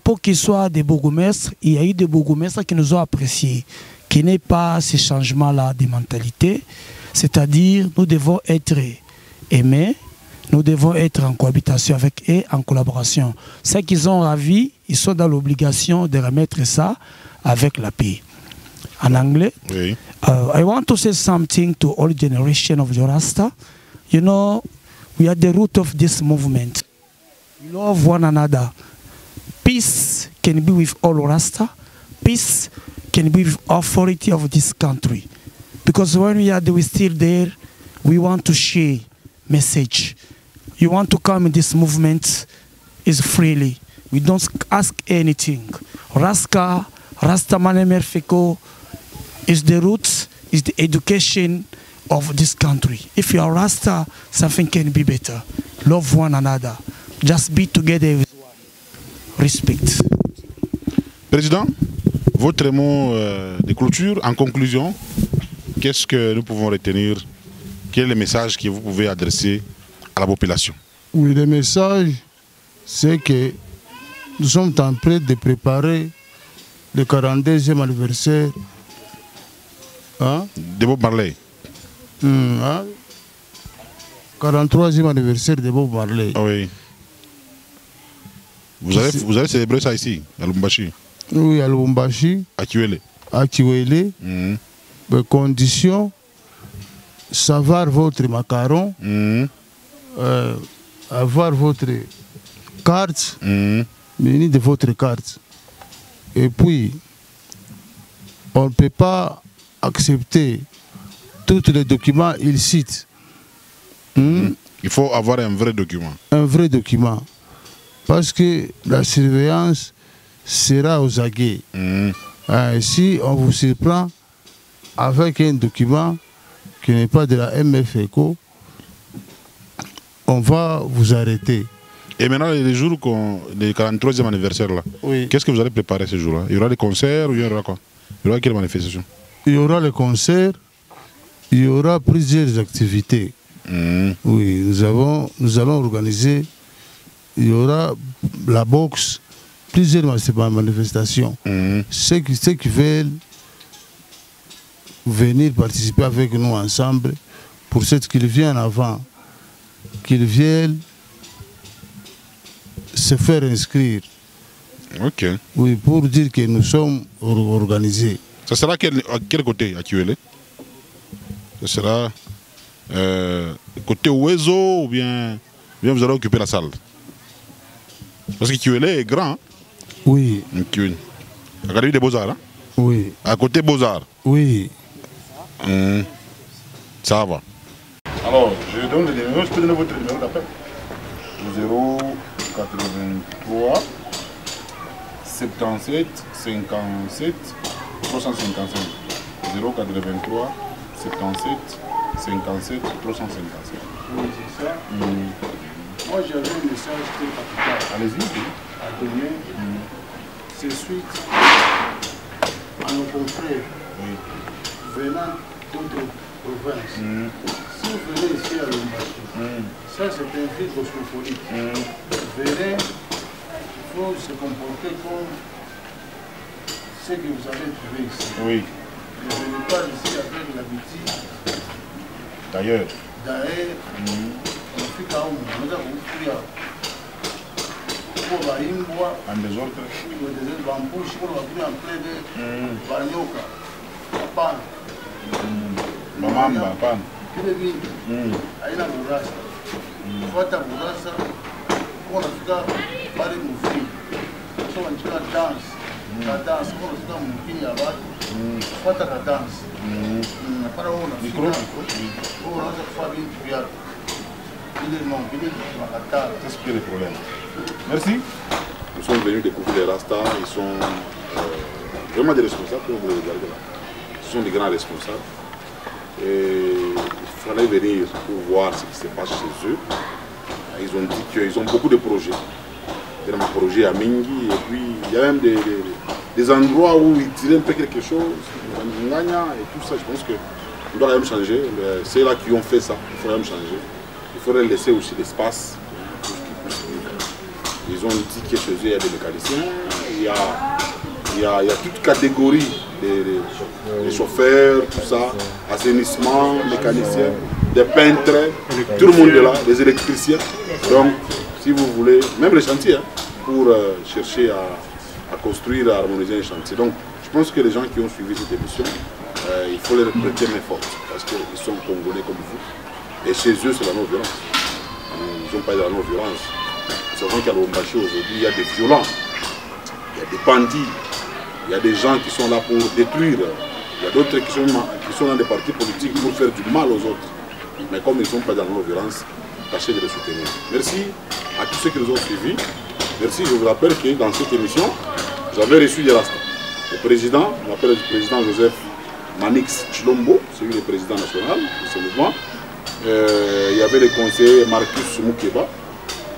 pour qu'ils soient des bourgmestres, il y a eu des bourgmestres qui nous ont appréciés, qui n'est pas ce changement-là de mentalité. C'est-à-dire, nous devons être aimés, nous devons être en cohabitation avec eux, en collaboration. Ceux qui ont ravi, ils sont dans l'obligation de remettre ça avec la paix. En anglais, oui. I want to say something to all generation of the Rasta. You know, we are the root of this movement. We love one another. Peace can be with all Rasta. Peace can be with authority of this country. Because when we're still there, we want to share message. You want to come in this movement is freely. We don't ask anything. Rastaman Merfeko is the roots, is the education of this country. If you are Rasta, something can be better. Love one another. Just be together with one. Respect. Président, votre mot de clôture, en conclusion, qu'est-ce que nous pouvons retenir? Quel est le message que vous pouvez adresser à la population? Oui, le message, c'est que nous sommes en train de préparer le 42e anniversaire de Bob Marley. 43e anniversaire de Bob Marley. Oui. Vous allez célébrer ça ici, à Lubumbashi? Oui, à Lubumbashi. À Kiwele. À Kiwele. Les conditions, savoir votre macaron, avoir votre carte, munie de votre carte. Et puis, on ne peut pas accepter tous les documents illicites. Il faut avoir un vrai document. Un vrai document. Parce que la surveillance sera aux aguets. Si on vous surprend avec un document qui n'est pas de la MFECO, on va vous arrêter. Et maintenant, les jours du 43e anniversaire, là, oui. Qu'est-ce que vous allez préparer ce jour-là? Il y aura des concerts ou il y aura quoi? Il y aura quelle manifestation? Il y aura les concerts, il y aura plusieurs activités. Oui, nous allons organiser, il y aura la boxe, plusieurs manifestations. Ceux qui veulent venir participer avec nous ensemble, pour ceux qui viennent avant, qu'ils viennent se faire inscrire. Ok. Oui, pour dire que nous sommes organisés. Ça sera à quel côté à Kiwele? Ça sera côté Ouezo ou bien vous allez occuper la salle? Parce que Kiwele est grand. Hein? Oui. À côté des Beaux-Arts. Hein? Oui. À côté Beaux-Arts. Oui. Ça va. Alors, je donne le numéro, je peux donner votre numéro d'appel. 083 77 57 355. 083 77 57 355. Oui, c'est ça. Moi, j'avais un message très capital. Allez-y. À donner. C'est suite à nos confrères venant d'autres provinces. Si vous venez ici à Lubumbashi, ça c'est un ville cosmopolite. Venez, il faut se comporter comme ce que vous avez trouvé ici. Oui. Ne venez pas ici avec l'habitude. D'ailleurs. On kuya ko baimbwa En désordre. bambushi kono bakuya en plein de banyoka hapana Mamamba, hapana. vile vingi haina burasa kufuata burasa kona fika bali mufini so wanchika dance ka dance kona fika mufini ya watu kufuata ka dance para ona fika unaanza kufanya vitu vyako ile non vile tunakataa. C'est ce qui est le problème. Merci. Nous sommes venus découvrir les Rastas. Ils sont vraiment des responsables, comme vous les regardez là. Ce sont des grands responsables. Et il fallait venir pour voir ce qui se passe chez eux. Ils ont dit qu'ils ont beaucoup de projets. Il y a un projet à Mingi, et puis il y a même des endroits où ils tiraient un peu quelque chose, et tout ça. Je pense qu'on doit quand même changer. C'est là qui ont fait ça, il faudrait même changer. Il faudrait laisser aussi l'espace. Ils ont dit que chez eux il y a des mécaniciens, il y a toute catégorie des chauffeurs, tout ça, assainissement, mécaniciens, des peintres, tout le monde est là, des électriciens. Donc, si vous voulez, même les chantiers, pour chercher à construire, à harmoniser un chantier. Donc, je pense que les gens qui ont suivi cette émission, il faut les prêter main forte, parce qu'ils sont congolais comme vous. Et chez eux, c'est la non-violence. Ils n'ont pas de la non-violence. Nous savons qu'à Lubumbashi aujourd'hui, il y a des violents, il y a des bandits, il y a des gens qui sont là pour détruire, il y a d'autres qui sont dans des partis politiques pour faire du mal aux autres. Mais comme ils ne sont pas dans la non-violence, tâchez de les soutenir. Merci à tous ceux qui nous ont suivis. Merci, je vous rappelle que dans cette émission, j'avais reçu des Rastas. Le président, on appelle le président Joseph Manix Chilombo, c'est lui le président national de ce mouvement. Il y avait le conseiller Marcus Moukeba.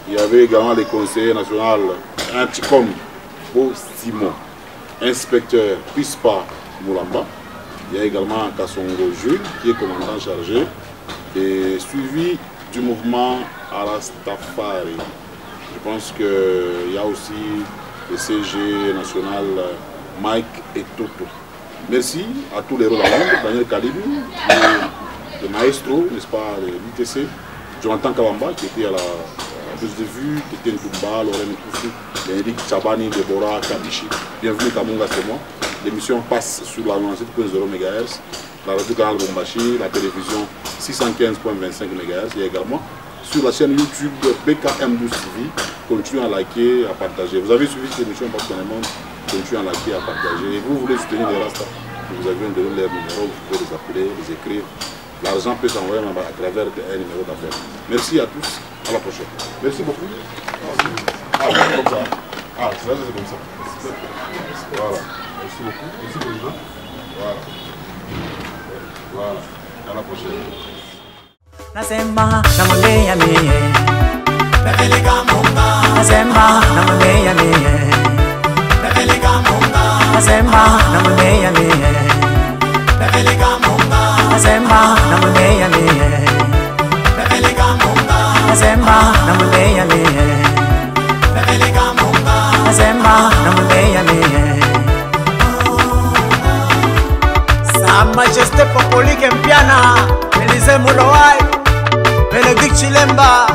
Il y avait également le conseiller national Anticom Bo Simon, inspecteur Pispa Moulamba. Il y a également Kassongo Jules qui est commandant chargé et suivi du mouvement Arastafari. Je pense qu'il y a aussi le CG national Mike et Toto. Merci à tous les rôles à l'ombre, Daniel Kalibu, le maestro, n'est-ce pas, l'ITC, Jonathan Kawamba qui était à la prise de vue, Tétien Toumba, Lorraine Koufou, Bénédicte Chabani, Deborah Kabichi. Bienvenue Kamunga, c'est moi. L'émission passe sur la 97.0 MHz, la radio Canal Lubumbashi, la télévision 615.25 MHz. Il y a également sur la chaîne YouTube BKM12 TV. Continuez à liker, à partager. Vous avez suivi cette émission personnellement, continuez à liker, à partager. Et vous voulez soutenir les Rastas, vous avez donné leur numéro, vous pouvez les appeler, les écrire. L'argent peut s'envoyer à travers un numéro d'affaires. Merci à tous, à la prochaine. Merci beaucoup. Ah, c'est comme ça. Ah, c'est comme ça. Voilà. Merci beaucoup. Merci président. Voilà. Voilà. À la prochaine. Nasema namwambia mie Bebeleka Munga. Nasema namwambia mie Bebeleka Munga. Nasema namwambia mie Bebeleka Munga. Nasema namwambia mie Bebeleka Munga. Nasema namwambia mie Bebeleka Munga. Nasema namwambia mie Sa Majesté Popoli Kempiana Elise Mulowai Benedict Chilemba